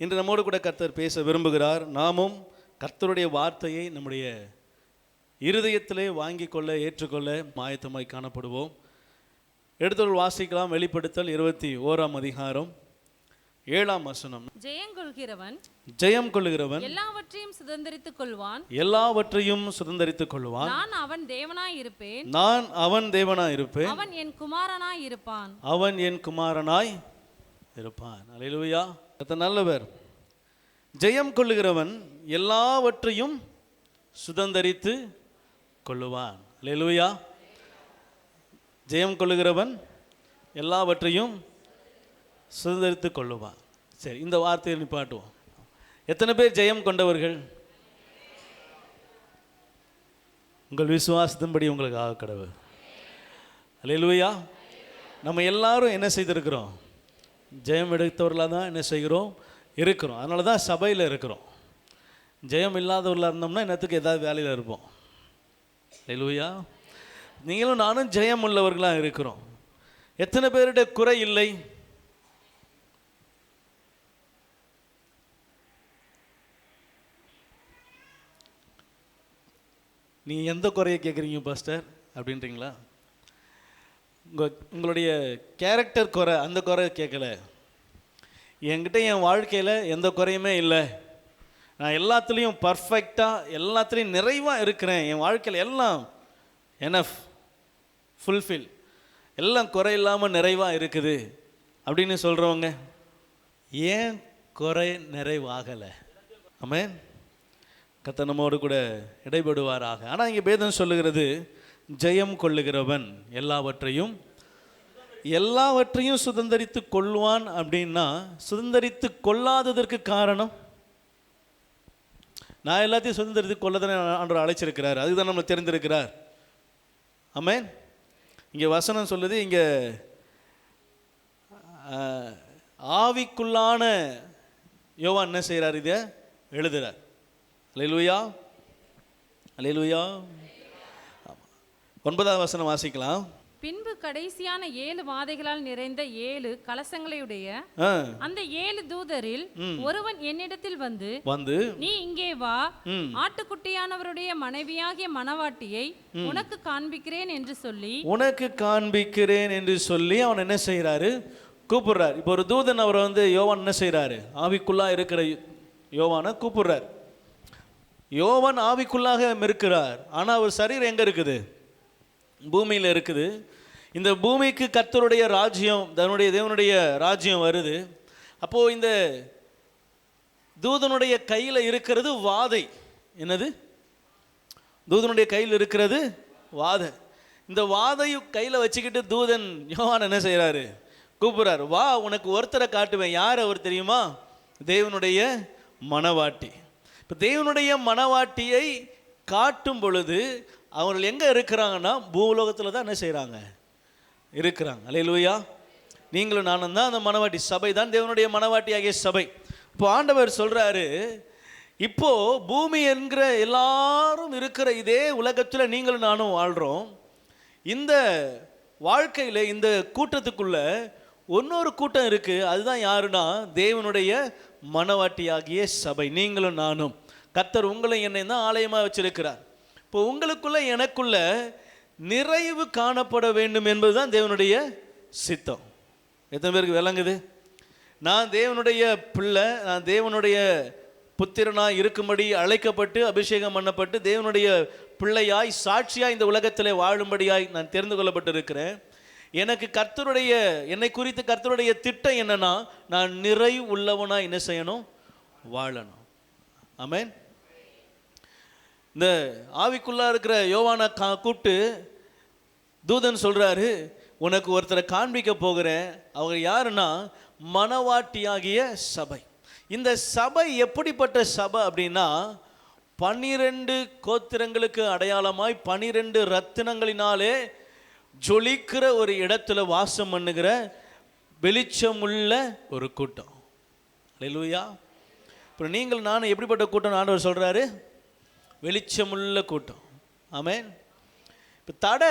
இன்று நம்மோடு கூட கர்த்தர் பேச விரும்புகிறார். நாமும் கர்த்தருடைய வார்த்தையை நம்முடைய இருதயத்திலே வாங்கி கொள்ள ஏற்றுக்கொள்ள ஆயத்தமாய் காணப்படுவோம். எடுத்தொரு வாசிக்கலாம். வெளிப்படுத்தல் 21ஆம் அதிகாரம் 7ஆம் வசனம். ஜெயம் கொள்கிறவன் எல்லாவற்றையும் சுதந்தரித்துக் கொள்வான். எல்லாவற்றையும் சுதந்தரித்துக் கொள்வான். நான் அவன் தேவனாய் இருப்பேன். நான் அவன் தேவனாய் இருப்பேன். அவன் என் குமாரனாய் இருப்பான். அவன் என் குமாரனாய் இருப்பான். அல்லேலூயா. கர்த்தர் நல்லவர். ஜெயம் கொள்ளுகிறவன் எல்லாவற்றையும் சுதந்தரித்து கொள்ளுவான். அல்லேலூயா. ஜெயம் கொள்ளுகிறவன் எல்லாவற்றையும் சுதந்தரித்து கொள்ளுவான். சரி, இந்த வார்த்தையை நிப்பாட்டுவோம். எத்தனை பேர் ஜெயம் கொண்டவர்கள்? உங்கள் விசுவாசத்தின்படி உங்களுக்கு ஆக கடவுள். அல்லேலூயா. நம்ம எல்லாரும் என்ன செய்திருக்கிறோம்? ஜெயம் எடுத்தவர்களாக தான் என்ன செய்கிறோம்? இருக்கிறோம். அதனால தான் சபையில் இருக்கிறோம். ஜெயம் இல்லாதவர்களாக இருந்தோம்னா என்னத்துக்கு ஏதாவது வேலையில் இருப்போம். அல்லேலூயா. நீங்களும் நானும் ஜெயம் உள்ளவர்களாக இருக்கிறோம். எத்தனை பேருடைய குறை இல்லை? நீங்கள் எந்த குறையை கேட்குறீங்க பாஸ்டர் அப்படின்றீங்களா? உங்களுடைய கேரக்டர் குறை, அந்த குறை கேட்கல. என்கிட்ட என் வாழ்க்கையில் எந்த குறையுமே இல்லை, நான் எல்லாத்துலேயும் பர்ஃபெக்டாக எல்லாத்துலேயும் நிறைவாக இருக்கிறேன், என் வாழ்க்கையில் எல்லாம் எனஃப் ஃபுல்ஃபில், எல்லாம் குறை இல்லாமல் நிறைவாக இருக்குது அப்படின்னு சொல்கிறவங்க ஏன் குறை நிறைவாகலை? ஆமென். கர்த்தர் நம்மோடு கூட இடைபடுவாராக. ஆனால் இங்கே வேதம் சொல்லுகிறது ஜெயம் கொள்ளுகிறவன் எல்லாவற்றையும் சுதந்தரித்து கொள்வான். அப்படின்னா சுதந்தரித்து கொள்ளாததற்கு காரணம், நான் எல்லாத்தையும் சுதந்தரித்து கொள்ளதானே ஆண்டவர் அழைச்சிருக்கிறார், அதுதான் நம்ம தெரிந்திருக்கிறார். ஆமென். இங்கே வசனம் சொல்லுது, இங்கே ஆவிக்குள்ளான யோவான் என்ன செய்கிறார்? இதை எழுதுகிறார். அல்லேலூயா, அல்லேலூயா. 9ஆம் வசனம் வாசிக்கலாம். பின்பு கடைசியான 7 வாதைகளால் நிறைந்த 7 கலசங்களையுடைய அந்த 7 தூதரில் ஒருவன் என்னிடத்தில் வந்து நீ இங்கே வா, ஆட்டுக்குட்டியானவருடைய மனைவியாகிய மணவாட்டியை உனக்கு காண்பிக்கிறேன் என்று சொல்லி அவன் என்ன செய்யறாரு? கூப்பிடுறார். இப்போ ஒரு தூதன் அவரை யோவான் என்ன செய்யறாரு? ஆவிக்குள்ளா இருக்கிற யோவானை கூப்பிடுறார். யோவான் ஆவிக்குள்ளாக இருக்கிறார், ஆனால் அவர் சரீரம் எங்கே இருக்குது? பூமியில் இருக்குது. இந்த பூமிக்கு கர்த்தருடைய ராஜ்யம், தேவனுடைய ராஜ்யம் வருது. அப்போது இந்த தூதனுடைய கையில் இருக்கிறது வாதை. என்னது? தூதனுடைய கையில் இருக்கிறது வாதை. இந்த வாதையும் கையில் வச்சுக்கிட்டு தூதன் யோவான் என்ன செய்கிறாரு? கூப்பிட்றாரு. வா, உனக்கு ஒருத்தரை காட்டுவேன். யார் அவர் தெரியுமா? தேவனுடைய மணவாட்டி. இப்போ தேவனுடைய மணவாட்டியை காட்டும் பொழுது அவர்கள் எங்கே இருக்கிறாங்கன்னா பூலோகத்தில் தான் என்ன செய்கிறாங்க? இருக்கிறாங்க. அல்லேலூயா. நீங்களும் நானும் தான் அந்த மணவாட்டி. சபை தான் தேவனுடைய மணவாட்டி ஆகிய சபை. இப்போ ஆண்டவர் சொல்கிறாரு, இப்போது பூமி என்கிற எல்லாரும் இருக்கிற இதே உலகத்தில் நீங்களும் நானும் வாழ்கிறோம். இந்த வாழ்க்கையில் இந்த கூட்டத்துக்குள்ள இன்னொரு கூட்டம் இருக்குது. அதுதான் யாருன்னா தேவனுடைய மணவாட்டியாகிய சபை. நீங்களும் நானும். கர்த்தர் உங்களை என்னை தான் ஆலயமாக வச்சிருக்கிறார். இப்போ உங்களுக்குள்ள எனக்குள்ள நிறைவு காணப்பட வேண்டும் என்பதுதான் தேவனுடைய சித்தம். எத்தனை பேருக்கு விளங்குது? நான் தேவனுடைய பிள்ளை, நான் தேவனுடைய புத்திரனாய் இருக்கும்படி அழைக்கப்பட்டு அபிஷேகம் பண்ணப்பட்டு தேவனுடைய பிள்ளையாய் சாட்சியாய் இந்த உலகத்தில் வாழும்படியாய் நான் தெரிந்து கொள்ளப்பட்டிருக்கிறேன். எனக்கு கர்த்தருடைய, என்னை குறித்து கர்த்தருடைய திட்டம் என்னன்னா, நான் நிறைவு உள்ளவனாய் என்ன செய்யணும்? வாழணும். ஆமென். இந்த ஆவிக்குள்ளா இருக்கிற யோவானை கூப்பிட்டு தூதன் சொல்றாரு, உனக்கு ஒருத்தரை காண்பிக்க போகிறேன். அவங்க யாருன்னா மணவாட்டியாகிய சபை. இந்த சபை எப்படிப்பட்ட சபை அப்படின்னா 12 கோத்திரங்களுக்கு அடையாளமாய் 12 ரத்தினங்களினாலே ஜொலிக்கிற ஒரு இடத்துல வாசம் பண்ணுகிற வெளிச்சமுள்ள ஒரு கூட்டம். அல்லேலூயா. இப்போ நீங்கள் நானும் எப்படிப்பட்ட கூட்டம் ஆண்டவர் சொல்கிறாரு? வெளிச்சமுள்ள கூட்டம். ஆமென். இப்போ தடை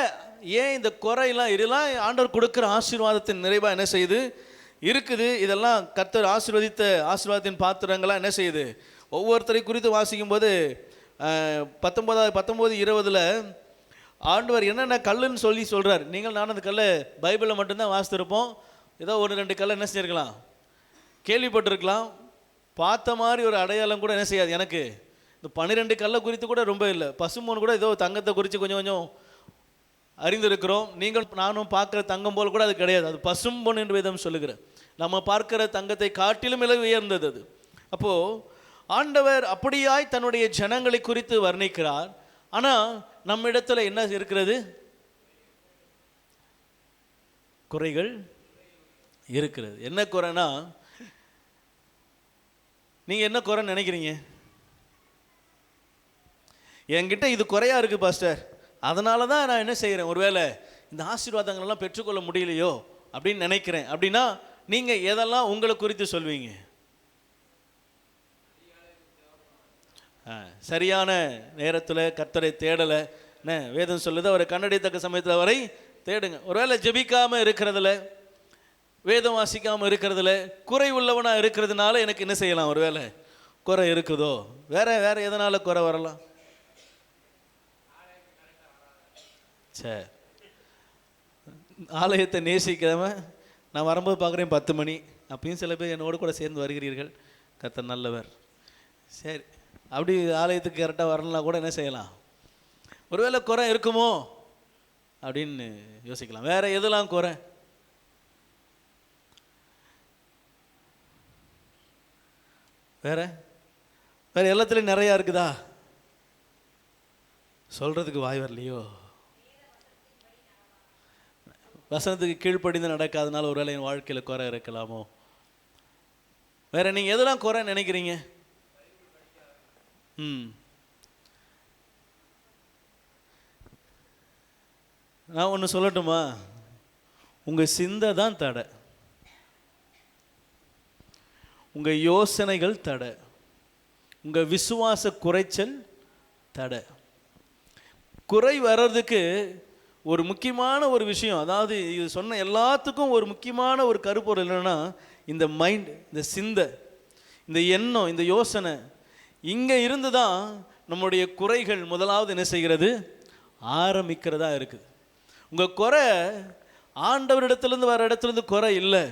ஏன் இந்த குறையெல்லாம் இதெல்லாம் ஆண்டவர் கொடுக்குற ஆசீர்வாதத்தின் நிறைவாக என்ன செய்யுது? இருக்குது. இதெல்லாம் கர்த்தர் ஆசீர்வதித்த ஆசீர்வாதத்தின் பாத்திரங்களாக என்ன செய்யுது? ஒவ்வொருத்தரை குறித்து வாசிக்கும் போது 19:20 ஆண்டவர் என்னென்ன கல்லுன்னு சொல்கிறார். நீங்கள் நான் அந்த கல்லை பைபிளில் மட்டும்தான் வாசித்திருப்போம். ஏதோ 1-2 கல்லை என்ன செஞ்சிருக்கலாம், கேள்விப்பட்டிருக்கலாம். பார்த்த மாதிரி ஒரு அடையாளம் கூட என்ன செய்யாது. எனக்கு இந்த 12 கல்லை குறித்து கூட ரொம்ப இல்லை. பசும்பொன் கூட ஏதோ தங்கத்தை குறித்து கொஞ்சம் கொஞ்சம் அறிந்திருக்கிறோம். நீங்கள் நானும் பார்க்குற தங்கம் போல் கூட அது கிடையாது. அது பசும்பொன் என்று வேதம் சொல்லுகிற நம்ம பார்க்கிற தங்கத்தை காட்டிலும் விலை உயர்ந்தது அது. அப்போது ஆண்டவர் அப்படியாய் தன்னுடைய ஜனங்களை குறித்து வர்ணிக்கிறார். ஆனால் நம்ம இடத்துல என்ன இருக்கிறது? குறைகள் இருக்கிறது. என்ன குறைனா, நீங்கள் என்ன குறைன்னு நினைக்கிறீங்க? என்கிட்ட இது குறையா இருக்குது பாஸ்டர், அதனால தான் நான் என்ன செய்கிறேன், ஒருவேளை இந்த ஆசீர்வாதங்களெல்லாம் பெற்றுக்கொள்ள முடியலையோ அப்படின்னு நினைக்கிறேன் அப்படின்னா நீங்கள் எதெல்லாம் உங்களை குறித்து சொல்வீங்க? சரியான நேரத்தில் கர்த்தரை தேடலை. என்ன வேதம் சொல்லுது? அவரை கண்டடையத்தக்க சமயத்தில் வரை தேடுங்க. ஒருவேளை ஜெபிக்காமல் இருக்கிறதுல, வேதம் வாசிக்காமல் இருக்கிறதுல, குறை உள்ளவனாக இருக்கிறதுனால எனக்கு என்ன செய்யலாம்? ஒருவேளை குறை இருக்குதோ. வேற எதனால் குறை வரலாம்? சரி, ஆலயத்தை நேசிக்காம நான் வரும்போது பார்க்குறேன் 10 மணி, அப்பயும் சில பேர் என்னோடு கூட சேர்ந்து வருகிறீர்கள். கர்த்தர் நல்லவர். சரி, அப்படி ஆலயத்துக்கு கரெக்டாக வரலாம் கூட என்ன செய்யலாம்? ஒருவேளை குறை இருக்குமோ அப்படின்னு யோசிக்கலாம். வேற எதெல்லாம் குறை? வேற எல்லாத்துலேயும் நிறையா இருக்குதா? சொல்கிறதுக்கு வாய் வரலையோ? வசனத்துக்கு கீழ்ப்படிந்து நடக்காதனால ஒருவேளை என் வாழ்க்கையில் குறை இருக்கலாமோ? வேற நீங்கள் எதெல்லாம் குறை நினைக்கிறீங்க? நான் ஒன்று சொல்லட்டுமா? உங்கள் சிந்தை தான் தடை, உங்கள் யோசனைகள் தடை, உங்கள் விசுவாச குறைச்சல் தடை. குறை வர்றதுக்கு ஒரு முக்கியமான ஒரு விஷயம், அதாவது இது சொன்ன எல்லாத்துக்கும் ஒரு முக்கியமான ஒரு கருப்பொருள் என்னன்னா, இந்த மைண்ட், இந்த சிந்தை, இந்த எண்ணம், இந்த யோசனை இங்கே இருந்து தான் நம்முடைய குறைகள் முதலாவது என்ன செய்கிறது? ஆரம்பிக்கிறதா இருக்குது. உங்கள் குறை ஆண்டவரிடத்துலேருந்து வர இடத்துலேருந்து குறை இல்லை,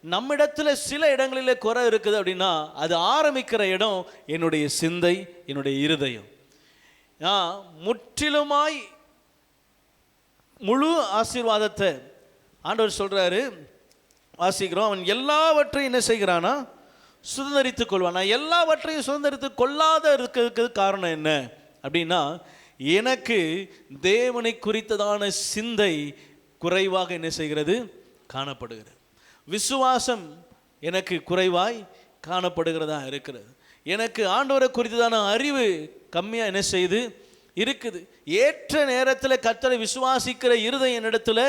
நம்ம இடத்துல சில இடங்களில் குறை இருக்குது. அப்படின்னா அது ஆரம்பிக்கிற இடம் என்னுடைய சிந்தை, என்னுடைய இருதயம். முற்றிலுமாய் முழு ஆசீர்வாதத்தை ஆண்டவர் சொல்கிறாரு, வாசிக்கிறோம். அவன் எல்லாவற்றையும் என்ன செய்கிறானா? சுதந்திரித்துக் கொள்வான். நான் எல்லாவற்றையும் சுதந்திரித்து கொள்ளாத இருக்கிறதுக்கு காரணம் என்ன அப்படின்னா, எனக்கு தேவனை குறித்ததான சிந்தை குறைவாக என்ன செய்கிறது? காணப்படுகிறது. விசுவாசம் எனக்கு குறைவாய் காணப்படுகிறதா இருக்கிறது. எனக்கு ஆண்டவரை குறித்ததான அறிவு கம்மியாக என்ன செய்யுது? இருக்குது. ஏற்ற நேரத்தில் கர்த்தரை விசுவாசிக்கிற இருதயம் என்னிடத்துல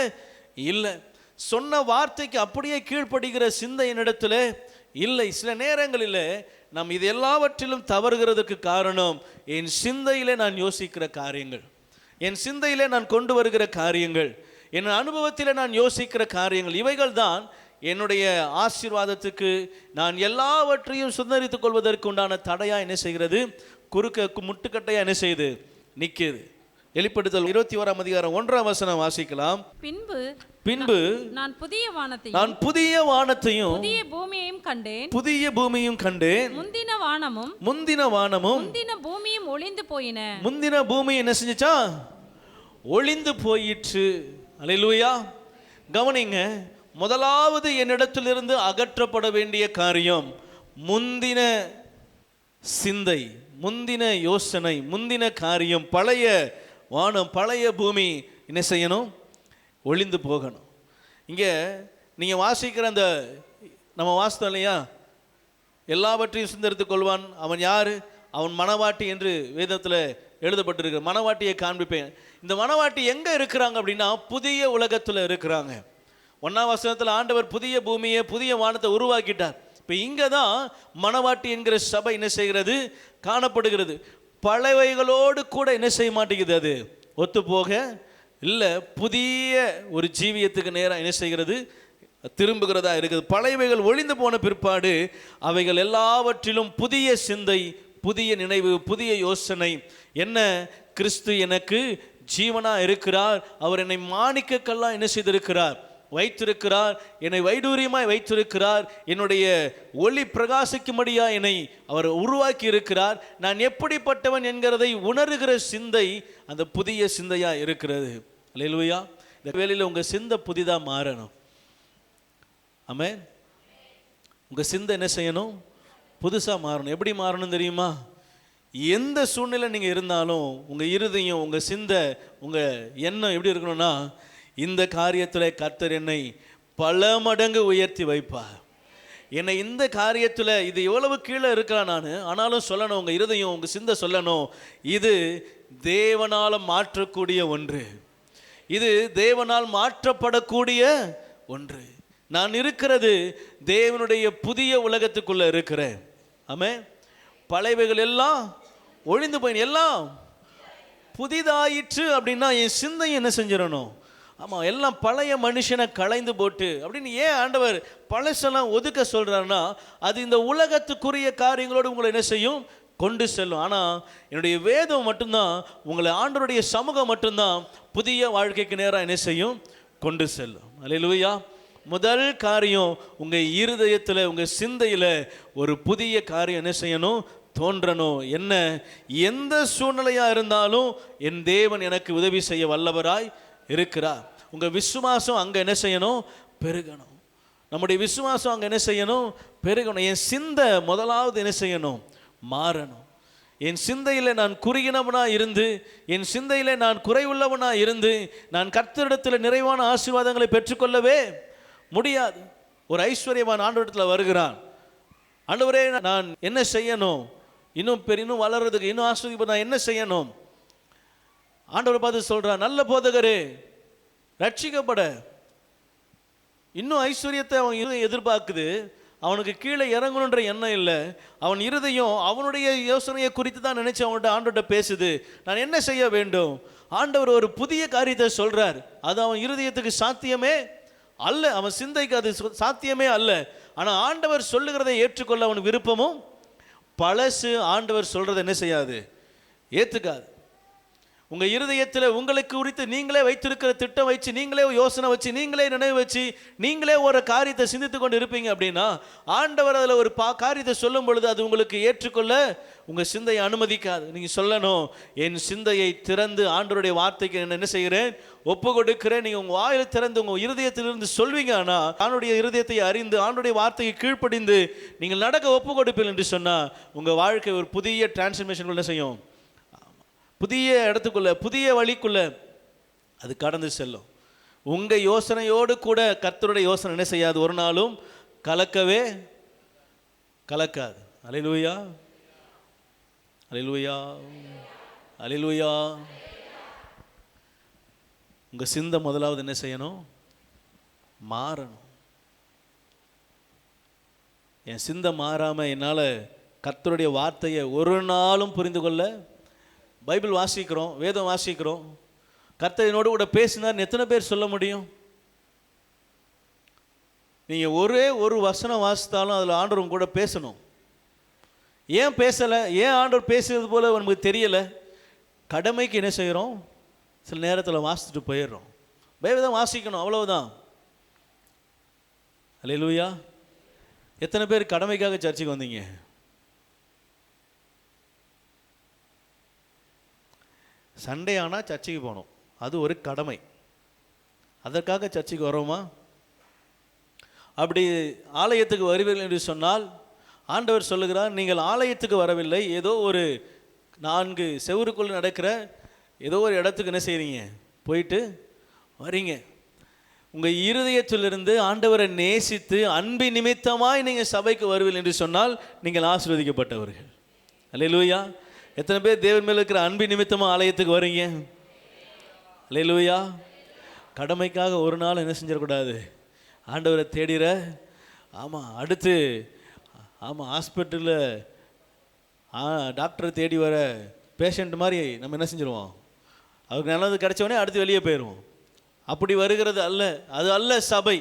இல்லை. சொன்ன வார்த்தைக்கு அப்படியே கீழ்ப்படுகிற சிந்தை என்னிடத்துல இல்லை. சில நேரங்களில் நாம் இது எல்லாவற்றிலும் தவறுகிறதுக்கு காரணம் என் சிந்தையிலே நான் யோசிக்கிற காரியங்கள், என் சிந்தையிலே நான் கொண்டு வருகிற காரியங்கள், என் அனுபவத்தில் நான் யோசிக்கிற காரியங்கள், இவைகள் தான் என்னுடைய ஆசீர்வாதத்துக்கு நான் எல்லாவற்றையும் சுதந்திரித்துக் கொள்வதற்கு உண்டான தடையாக என்ன செய்கிறது? குறுக்க முட்டுக்கட்டையாக என்ன செய்யுது? நிற்குது. வெளிப்படுத்தல் 21:1 வாசிக்கலாம். பின்பு நான் புதிய வானத்தையும் புதிய பூமியையும் கண்டேன். முந்தின வானமும் பூமியும் ஒளிந்து போயின. முந்தின பூமி என்ன செஞ்சுச்சா? ஒளிந்து போயிற்று. அல்லேலூயா. கவனிங்க, முதலாவது என்னிடத்திலிருந்து அகற்றப்பட வேண்டிய காரியம் முந்தின சிந்தை, முந்தின யோசனை, முந்தின காரியம். பழைய வானம், பழைய பூமி என்ன செய்யணும்? ஒளிந்து போகணும். இங்கே நீங்கள் வாசிக்கிற அந்த நம்ம வாசித்தோம் இல்லையா, எல்லாவற்றையும் சுதந்திரித்துக் கொள்வான். அவன் யார்? அவன் மணவாட்டி என்று வேதத்தில் எழுதப்பட்டிருக்கிற மணவாட்டியை காண்பிப்பேன். இந்த மணவாட்டி எங்கே இருக்கிறாங்க அப்படின்னா, புதிய உலகத்தில் இருக்கிறாங்க. 1ஆம் வசனத்தில் ஆண்டவர் புதிய பூமியை, புதிய வானத்தை உருவாக்கிட்டார். இப்போ இங்கே தான் மணவாட்டி என்கிற சபை என்ன செய்கிறது? காணப்படுகிறது. பழையவைகளோடு கூட என்ன செய்ய மாட்டேங்குது? அது ஒத்து போக இல்லை. புதிய ஒரு ஜீவியத்துக்கு நேராக என்ன செய்கிறது? திரும்புகிறதா இருக்குது. பழையவைகள் ஒழிந்து போன பிற்பாடு அவைகள் எல்லாவற்றிலும் புதிய சிந்தை, புதிய நினைவு, புதிய யோசனை. என்ன? கிறிஸ்து எனக்கு ஜீவனா இருக்கிறார். அவர் என்னை மாணிக்க கல்லா என்ன செய்திருக்கிறார்? வைத்திருக்கிறார். என்னை வைடூரியமாய் வைத்திருக்கிறார். என்னுடைய ஒளி பிரகாசிக்கும்படியா என்னை அவர் உருவாக்கி இருக்கிறார். நான் எப்படிப்பட்டவன் என்கிறதை உணர்கிற சிந்தை அந்த புதிய சிந்தையா இருக்கிறது. அல்லேலூயா. இந்த வேளையில் உங்க சிந்தை புதிதா மாறணும். ஆமென். உங்க சிந்தை என்ன செய்யணும்? புதுசா மாறணும். எப்படி மாறணும் தெரியுமா? எந்த சூழ்நிலை நீங்க இருந்தாலும் உங்க இருதயம், உங்க சிந்தை, உங்க எண்ணம் எப்படி இருக்கணும்னா, இந்த காரியத்தில் கர்த்தர் என்னை பல மடங்கு உயர்த்தி வைப்பார். என்னை இந்த காரியத்தில் இது எவ்வளவு கீழே இருக்கிறான் நான், ஆனாலும் சொல்லணும், உங்கள் இருதயம், உங்கள் சிந்தை சொல்லணும், இது தேவனால் மாற்றக்கூடிய ஒன்று, இது தேவனால் மாற்றப்படக்கூடிய ஒன்று. நான் இருக்கிறது தேவனுடைய புதிய உலகத்துக்குள்ளே இருக்கிறேன். ஆமென். பழையவைகள் எல்லாம் ஒழிந்து போய் எல்லாம் புதிதாயிற்று அப்படின்னா என் சிந்தை என்ன செஞ்சிடணும்? ஆமாம், எல்லாம் பழைய மனுஷனை களைந்து போட்டு அப்படின்னு ஏன் ஆண்டவர் பழசெல்லாம் ஒதுக்க சொல்கிறாருன்னா, அது இந்த உலகத்துக்குரிய காரியங்களோடு உங்களை என்ன செய்யும்? கொண்டு செல்லும். ஆனால் என்னுடைய வேதம் மட்டும்தான், உங்களை ஆண்டவருடைய சமூகம் மட்டும்தான் புதிய வாழ்க்கைக்கு நேராக என்ன செய்யும்? கொண்டு செல்லும். அல்லேலூயா. முதல் காரியம், உங்கள் இருதயத்தில், உங்கள் சிந்தையில் ஒரு புதிய காரியம் என்ன செய்யணும்? தோன்றணும். என்ன? எந்த சூழ்நிலையாக இருந்தாலும் என் தேவன் எனக்கு உதவி செய்ய வல்லவராய் இருக்கிறார். உங்கள் விசுவாசம் அங்கே என்ன செய்யணும்? பெருகணும். நம்முடைய விசுவாசம் அங்கே என்ன செய்யணும்? பெருகணும். என் சிந்தை முதலாவது என்ன செய்யணும்? மாறணும். என் சிந்தையில் நான் குறுகினவனா இருந்து, என் சிந்தையில் நான் குறைவுள்ளவனா இருந்து நான் கர்த்தரிடத்தில் நிறைவான ஆசீர்வாதங்களை பெற்றுக்கொள்ளவே முடியாது. ஒரு ஐஸ்வர்யவான் ஆண்டவரிடத்தில் வருகிறான். ஆண்டவரே, நான் என்ன செய்யணும்? இன்னும் வளர்றதுக்கு, இன்னும் ஆசீர்வாதம் நான் என்ன செய்யணும்? ஆண்டவர் பார்த்து சொல்றான், நல்ல போதகரே, ரட்சிக்கப்பட இன்னும் ஐஸ்வர்யத்தை அவன் இருதயம் எதிர்பார்க்குது. அவனுக்கு கீழே இறங்கணுன்ற எண்ணம் இல்லை. அவன் இருதயம் அவனுடைய யோசனையை குறித்து தான் நினைச்சு அவன்கிட்ட ஆண்டவர்கிட்ட பேசுது. நான் என்ன செய்ய வேண்டும்? ஆண்டவர் ஒரு புதிய காரியத்தை சொல்றார். அது அவன் இருதயத்துக்கு சாத்தியமே அல்ல, அவன் சிந்தைக்கு அது சாத்தியமே அல்ல. ஆனால் ஆண்டவர் சொல்லுகிறதை ஏற்றுக்கொள்ள அவனுக்கு விருப்பமும். பழசு ஆண்டவர் சொல்றதை என்ன செய்யாது? ஏற்றுக்காது. உங்கள் இருதயத்தில் உங்களுக்கு குறித்து நீங்களே வைத்திருக்கிற திட்டம் வச்சு, நீங்களே யோசனை வச்சு, நீங்களே நினைவு வச்சு, நீங்களே ஒரு காரியத்தை சிந்தித்து கொண்டு இருப்பீங்க அப்படின்னா, ஆண்டவர் அதில் ஒரு காரியத்தை சொல்லும் பொழுது அது உங்களுக்கு ஏற்றுக்கொள்ள உங்கள் சிந்தையை அனுமதிக்காது. நீங்கள் சொல்லணும், என் சிந்தையை திறந்து ஆண்டவருடைய வார்த்தைக்கு என்ன செய்கிறேன்? ஒப்பு கொடுக்கிறேன். நீங்கள் உங்கள் வாயில் திறந்து உங்கள் இருதயத்திலிருந்து சொல்வீங்க. ஆனால் ஆண்டுடைய இருதயத்தை அறிந்து ஆண்டுடைய வார்த்தையை கீழ்ப்படிந்து நீங்கள் நடக்க ஒப்பு கொடுப்பீர்கள் என்று சொன்னால் உங்கள் வாழ்க்கை ஒரு புதிய டிரான்ஸ்ஃபர்மேஷன் என்ன செய்யும்? புதிய இடத்துக்குள்ள, புதிய வழிக்குள்ள அது கடந்து செல்லும். உங்கள் யோசனையோடு கூட கர்த்தருடைய யோசனை என்ன செய்யாது? ஒரு நாளும் கலக்கவே கலக்காது. அல்லேலூயா, அல்லேலூயா, அல்லேலூயா. உங்கள் சிந்தை முதலாவது என்ன செய்யணும்? மாறணும். என் சிந்தை மாறாமல் என்னால் கர்த்தருடைய வார்த்தையை ஒரு நாளும் புரிந்து கொள்ள. பைபிள் வாசிக்கிறோம், வேதம் வாசிக்கிறோம், கர்த்தர் என்னோடு கூட பேசினார். எத்தனை பேர் சொல்ல முடியும்? நீங்கள் ஒரே ஒரு வசனம் வாசித்தாலும் அதில் ஆண்டவர் கூட பேசணும். ஏன் பேசலை? ஏன் ஆண்டவர் பேசுறது போல நமக்கு தெரியலை? கடமைக்கு என்ன செய்கிறோம்? சில நேரத்தில் வாசிச்சுட்டு போயிடுறோம். பைபிள் வாசிக்கணும், அவ்வளவுதான். அல்லேலூயா. எத்தனை பேர் கடமைக்காக சர்ச்சுக்கு வந்தீங்க? சண்டே ஆனால் சர்ச்சுக்கு போகணும், அது ஒரு கடமை. அதற்காக சர்ச்சுக்கு வரோமா? அப்படி ஆலயத்துக்கு வருவீர்கள் என்று சொன்னால் ஆண்டவர் சொல்லுகிறார், நீங்கள் ஆலயத்துக்கு வரவில்லை, ஏதோ ஒரு 4 செவருக்குள்ள நடக்கிற ஏதோ ஒரு இடத்துக்கு என்ன செய்கிறீங்க? போயிட்டு வரீங்க. உங்கள் இருதயத்திலிருந்து ஆண்டவரை நேசித்து அன்பின் நிமித்தமாய் நீங்கள் சபைக்கு வருவீர்கள் என்று சொன்னால் நீங்கள் ஆசீர்வதிக்கப்பட்டவர்கள். அல்லேலூயா. எத்தனை பேர் தேவன் மேல் இருக்கிற அன்பின் நிமித்தமாக ஆலயத்துக்கு வரீங்க? அல்லேலூயா. கடமைக்காக ஒரு நாள் என்ன செஞ்சிடக்கூடாது? ஆண்டவரை தேடிற. ஆமாம், அடுத்து ஆமாம் ஹாஸ்பிட்டலில் டாக்டரை தேடி வர பேஷண்ட் மாதிரி நம்ம என்ன செஞ்சிருவோம்? அவருக்கு நல்லது கிடைச்சவொடனே அடுத்து வெளியே போயிடுவோம். அப்படி வருகிறது அல்ல, அது அல்ல சபை.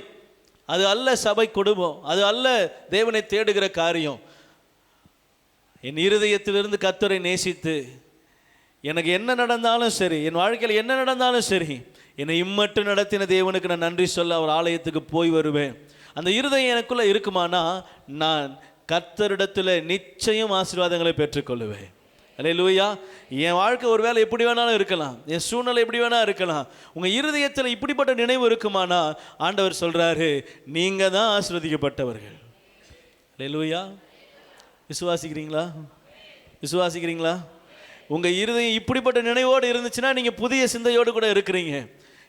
அது அல்ல சபை குடும்பம், அது அல்ல தேவனை தேடுகிற காரியம். என் இருதயத்திலிருந்து கர்த்தரை நேசித்து எனக்கு என்ன நடந்தாலும் சரி, என் வாழ்க்கையில் என்ன நடந்தாலும் சரி, என்னை இம்மட்டும் நடத்தின தேவனுக்கு நான் நன்றி சொல்ல அவர் ஆலயத்துக்கு போய் வருவேன். அந்த இருதயம் எனக்குள்ளே இருக்குமானா நான் கர்த்தரிடத்தில் நிச்சயம் ஆசீர்வாதங்களை பெற்றுக்கொள்ளுவேன். அல்லேலூயா. என் வாழ்க்கை ஒரு வேளை எப்படி வேணாலும் இருக்கலாம், என் சூழ்நிலை எப்படி வேணாலும் இருக்கலாம். உங்கள் இருதயத்தில் இப்படிப்பட்ட நினைவு இருக்குமானா ஆண்டவர் சொல்கிறாரு, நீங்கள் தான் ஆசீர்வதிக்கப்பட்டவர்கள். அல்லேலூயா. விசுவாசிக்கிறீங்களா? விசுவாசிக்கிறீங்களா? உங்கள் இருதயம் இப்படிப்பட்ட நினைவோடு இருந்துச்சுன்னா நீங்கள் புதிய சிந்தையோடு கூட இருக்கிறீங்க.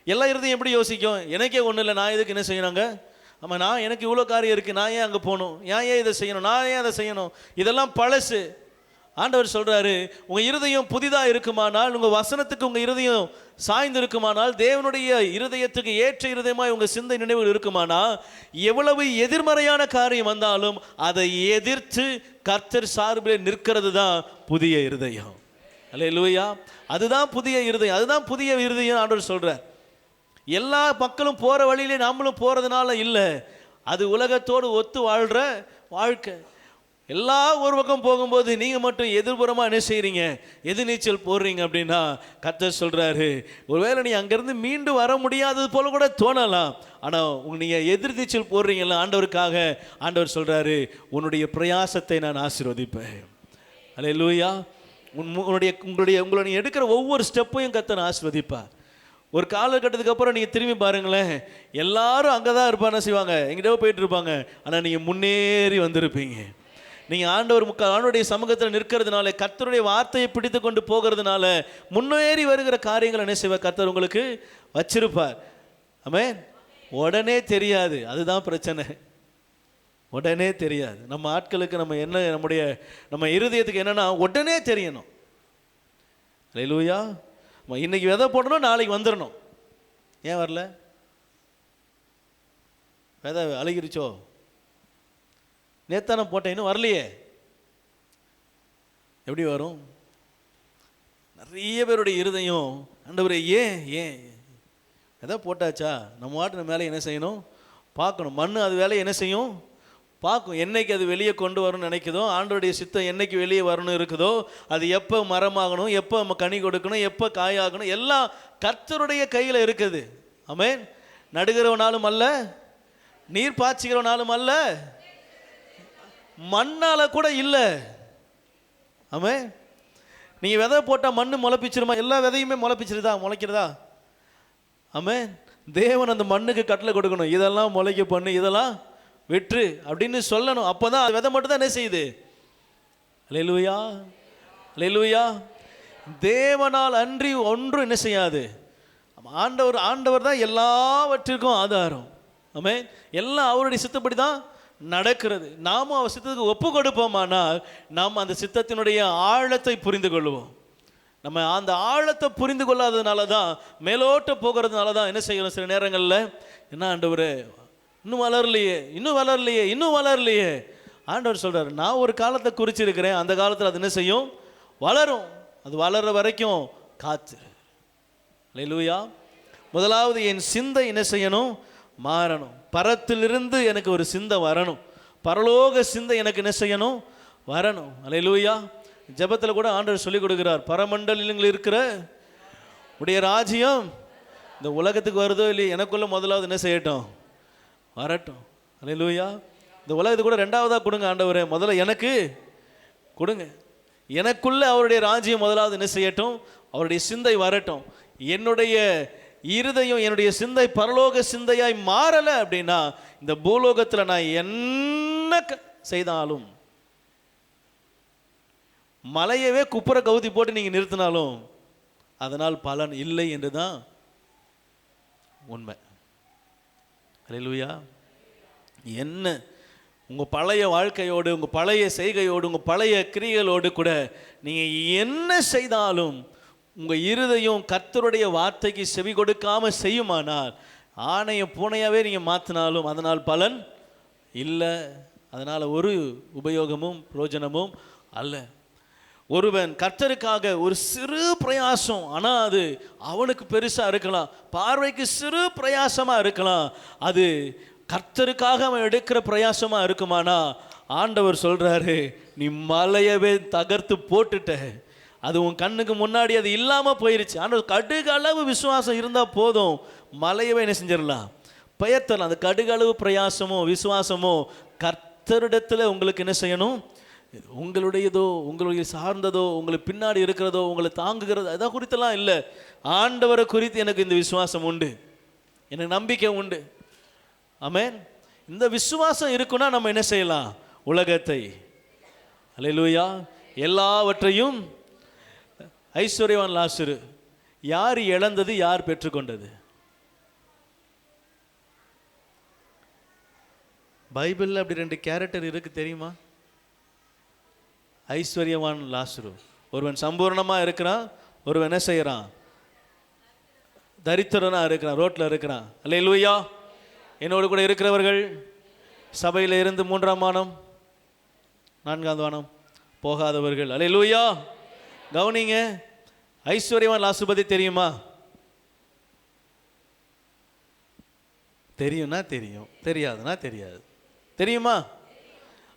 எல்லா இருதயம் எப்படி யோசிக்கும்? எனக்கே ஒன்றும் இல்லை, நான் எதுக்கு என்ன செய்யணுங்க? ஆமாம், நான் எனக்கு இவ்வளோ காரியம் இருக்குது, நான் ஏன் அங்கே போகணும், ஏன் இதை செய்யணும், நான் ஏன் அதை செய்யணும், இதெல்லாம் பழசு. ஆண்டவர் சொல்கிறாரு, உங்கள் இருதயம் புதிதாக இருக்குமானால், உங்கள் வசனத்துக்கு உங்கள் இருதயம் சாய்ந்து இருக்குமானால், தேவனுடைய இருதயத்துக்கு ஏற்ற இருதயமாய் உங்கள் சிந்தை நினைவுகள் இருக்குமானால், எவ்வளவு எதிர்மறையான காரியம் வந்தாலும் அதை எதிர்த்து கர்த்தர் சார்பில் நிற்கிறது தான் புதிய இருதயம். அல்லேலூயா. அதுதான் புதிய இருதயம், அதுதான் புதிய இருதயம் ஆண்டவர் சொல்கிறார். எல்லா மக்களும் போகிற வழியிலே நாமளும் போகிறதுனால இல்லை, அது உலகத்தோடு ஒத்து வாழ்கிற வாழ்க்கை. எல்லா ஒரு பக்கம் போகும்போது நீங்கள் மட்டும் எதிர்புறமாக என்ன செய்கிறீங்க, எதிர்நீச்சல் போடுறீங்க அப்படின்னா கர்த்தர் சொல்கிறாரு, ஒருவேளை நீ அங்கேருந்து மீண்டு வர முடியாதது போல கூட தோணலாம், ஆனால் நீங்கள் எதிர்நீச்சல் போடுறீங்களா ஆண்டவருக்காக, ஆண்டவர் சொல்கிறாரு, உன்னுடைய பிரயாசத்தை நான் ஆசீர்வதிப்பேன். அல்லேலூயா. உங்களுடைய எடுக்கிற ஒவ்வொரு ஸ்டெப்பையும் கர்த்தர் ஆசீர்வதிப்பார். ஒரு காலகட்டத்துக்கு அப்புறம் நீங்கள் திரும்பி பாருங்களேன், எல்லாரும் அங்கே தான் இருப்பாங்க, செய்வாங்க, எங்கிட்ட போயிட்டு இருப்பாங்க, ஆனால் நீங்கள் முன்னேறி வந்திருப்பீங்க. நீங்கள் ஆண்டவருடைய சமூகத்தில் நிற்கிறதுனால, கர்த்தருடைய வார்த்தையை பிடித்து கொண்டு போகிறதுனால முன்னேறி வருகிற காரியங்கள் என்ன செய்வார், கர்த்தர் உங்களுக்கு வச்சிருப்பார். ஆமென். உடனே தெரியாது, அதுதான் பிரச்சனை. உடனே தெரியாது. நம்ம ஆட்களுக்கு நம்ம என்ன, நம்ம இருதயத்துக்கு என்னன்னா உடனே தெரியணும். அல்லேலூயா. இன்னைக்கு விதை போடணும், நாளைக்கு வந்துடணும். ஏன் வரல? விதை அழுகிருச்சோ? நேத்தான போட்டேன், இன்னும் வரலையே, எப்படி வரும்? நிறைய பேருடைய இருதயம், ஆண்டவரே ஏன் ஏன் விதை போட்டாச்சா, நம்ம வாட்டின மேலே என்ன செய்யணும், பார்க்கணும். மண் அது வேலையை என்ன செய்யும், பார்க்கும். என்னைக்கு அது வெளியே கொண்டு வரணும்னு நினைக்குதோ, ஆண்டவருடைய சித்தம் என்னைக்கு வெளியே வரணும் இருக்குதோ, அது எப்போ மரமாகணும், எப்போ நம்ம கனி கொடுக்கணும், எப்போ காயாகணும், எல்லாம் கர்த்தருடைய கையில் இருக்குது. ஆமென். நடுகிறவனாலும் அல்ல, நீர் பாய்ச்சிக்கிறவனாலும் அல்ல, மண்ணால் கூட இல்லை. ஆமென். நீங்கள் விதை போட்டால் மண் முளைப்பிச்சிருமா? எல்லா விதையுமே முளைக்கிறதா? ஆமென். தேவன் அந்த மண்ணுக்கு கட்டளை கொடுக்கணும், இதெல்லாம் முளைக்க பண்ணு, இதெல்லாம் வெற்று அப்படின்னு சொல்லணும். அப்போ தான் அது விதை மட்டும் தான் என்ன செய்யுது. அல்லேலூயா. அல்லேலூயா. தேவனால் அன்றி ஒன்றும் என்ன செய்யாது. ஆண்டவர் தான் எல்லாவற்றிற்கும் ஆதாரம். ஆமென். எல்லாம் அவருடைய சித்தப்படி தான் நடக்கிறது. நாமும் அவர் சித்தத்துக்கு ஒப்பு கொடுப்போமானால் நாம் அந்த சித்தத்தினுடைய ஆழத்தை புரிந்து கொள்வோம். நம்ம அந்த ஆழத்தை புரிந்து கொள்ளாததுனால தான், மேலோட்ட போகிறதுனால தான் என்ன செய்யணும், சில நேரங்களில் என்ன, ஆண்டவரே இன்னும் வளரலையே. ஆண்டவர் சொல்கிறார், நான் ஒரு காலத்தை குறிச்சிருக்கிறேன், அந்த காலத்தில் அது என்ன செய்யும், வளரும். அது வளர்ற வரைக்கும் காத்து. அல்லேலூயா. முதலாவது என் சிந்தை என்ன செய்யணும், மாறணும். பரத்திலிருந்து எனக்கு ஒரு சிந்தை வரணும், பரலோக சிந்தை எனக்கு என்ன செய்யணும், வரணும். அல்லேலூயா. ஜெபத்தில் கூட ஆண்டவர் சொல்லிக் கொடுக்கிறார், பரமண்டலங்களில் இருக்கிற உடைய ராஜ்யம் இந்த உலகத்துக்கு வருதோ இல்லையோ, எனக்குள்ள முதலாவது என்ன செய்யட்டும், வரட்டும். அல்லேலூயா. இந்த உலகத்துக்கு கூட ரெண்டாவதாக கொடுங்க ஆண்டவரே, முதல்ல எனக்கு கொடுங்க. எனக்குள்ள அவருடைய ராஜ்யம் முதலாவது என்ன செய்யட்டும், அவருடைய சிந்தை வரட்டும். என்னுடைய இருதயம், என்னுடைய சிந்தை பரலோக சிந்தையாய் மாறலை அப்படின்னா, இந்த பூலோகத்தில் நான் என்ன செய்தாலும், மலையவே குப்புற கவுத்தி போட்டு நீங்கள் நிறுத்தினாலும் அதனால் பலன் இல்லை என்று தான் உண்மை. அல்லேலூயா. என்ன உங்கள் பழைய வாழ்க்கையோடு, உங்கள் பழைய செய்கையோடு, உங்கள் பழைய கிரியைகளோடு கூட நீங்கள் என்ன செய்தாலும், உங்கள் இருதயம் கர்த்தருடைய வார்த்தைக்கு செவி கொடுக்காமல் செய்யுமானால், ஆணைய பூனையாகவே நீங்கள் மாற்றினாலும் அதனால் பலன் இல்லை. அதனால் ஒரு உபயோகமும் பிரயோஜனமும் அல்ல. ஒருவன் கர்த்தருக்காக ஒரு சிறு பிரயாசம், ஆனால் அது அவனுக்கு பெருசாக இருக்கலாம், பார்வைக்கு சிறு பிரயாசமாக இருக்கலாம், அது கர்த்தருக்காக அவன் எடுக்கிற பிரயாசமா இருக்குமானா ஆண்டவர் சொல்றாரு, நீ மலையவே தகர்த்து போட்டுட்ட, அது உன் கண்ணுக்கு முன்னாடி அது இல்லாம போயிருச்சு. ஆண்டவர் கடுகளவு விசுவாசம் இருந்தா போதும், மலையவே என்ன செஞ்சிடலாம், பெயர்த்தலாம். அந்த கடுகளவு பிரயாசமோ விசுவாசமோ கர்த்தரிடத்துல உங்களுக்கு என்ன செய்யணும், உங்களுடையதோ உங்களுடைய சார்ந்ததோ உங்களுக்கு பின்னாடி இருக்கிறதோ உங்களை தாங்குகிறதோ அதை குறித்தெல்லாம் இல்லை. ஆண்டவரை குறித்து எனக்கு இந்த விசுவாசம் உண்டு, எனக்கு நம்பிக்கை உண்டு. ஆமென். இந்த விசுவாசம் இருக்குன்னா நம்ம என்ன செய்யலாம், உலகத்தை, அல்லேலூயா, எல்லாவற்றையும். ஐஸ்வர்யவான் லாசரு யார் இழந்தது, யார் பெற்றுக்கொண்டது? பைபிளில் அப்படி 2 கேரக்டர் இருக்கு தெரியுமா? ஐஸ்வர்யவான் லாசரு, ஒருவன் சம்பூர்ணமாக இருக்கிறான், ஒருவன் என்ன செய்கிறான், தரித்திரனா இருக்கிறான், ரோட்டில் இருக்கிறான். அல்லேலூயா. என்னோடு கூட இருக்கிறவர்கள் சபையில் இருந்து 3ஆம் வானம் 4ஆம் வானம் போகாதவர்கள். அல்லேலூயா. கவனிங்க, ஐஸ்வர்யவான் லாசரு பற்றி தெரியுமா? தெரியும்னா தெரியும், தெரியாதுன்னா தெரியாது. தெரியுமா?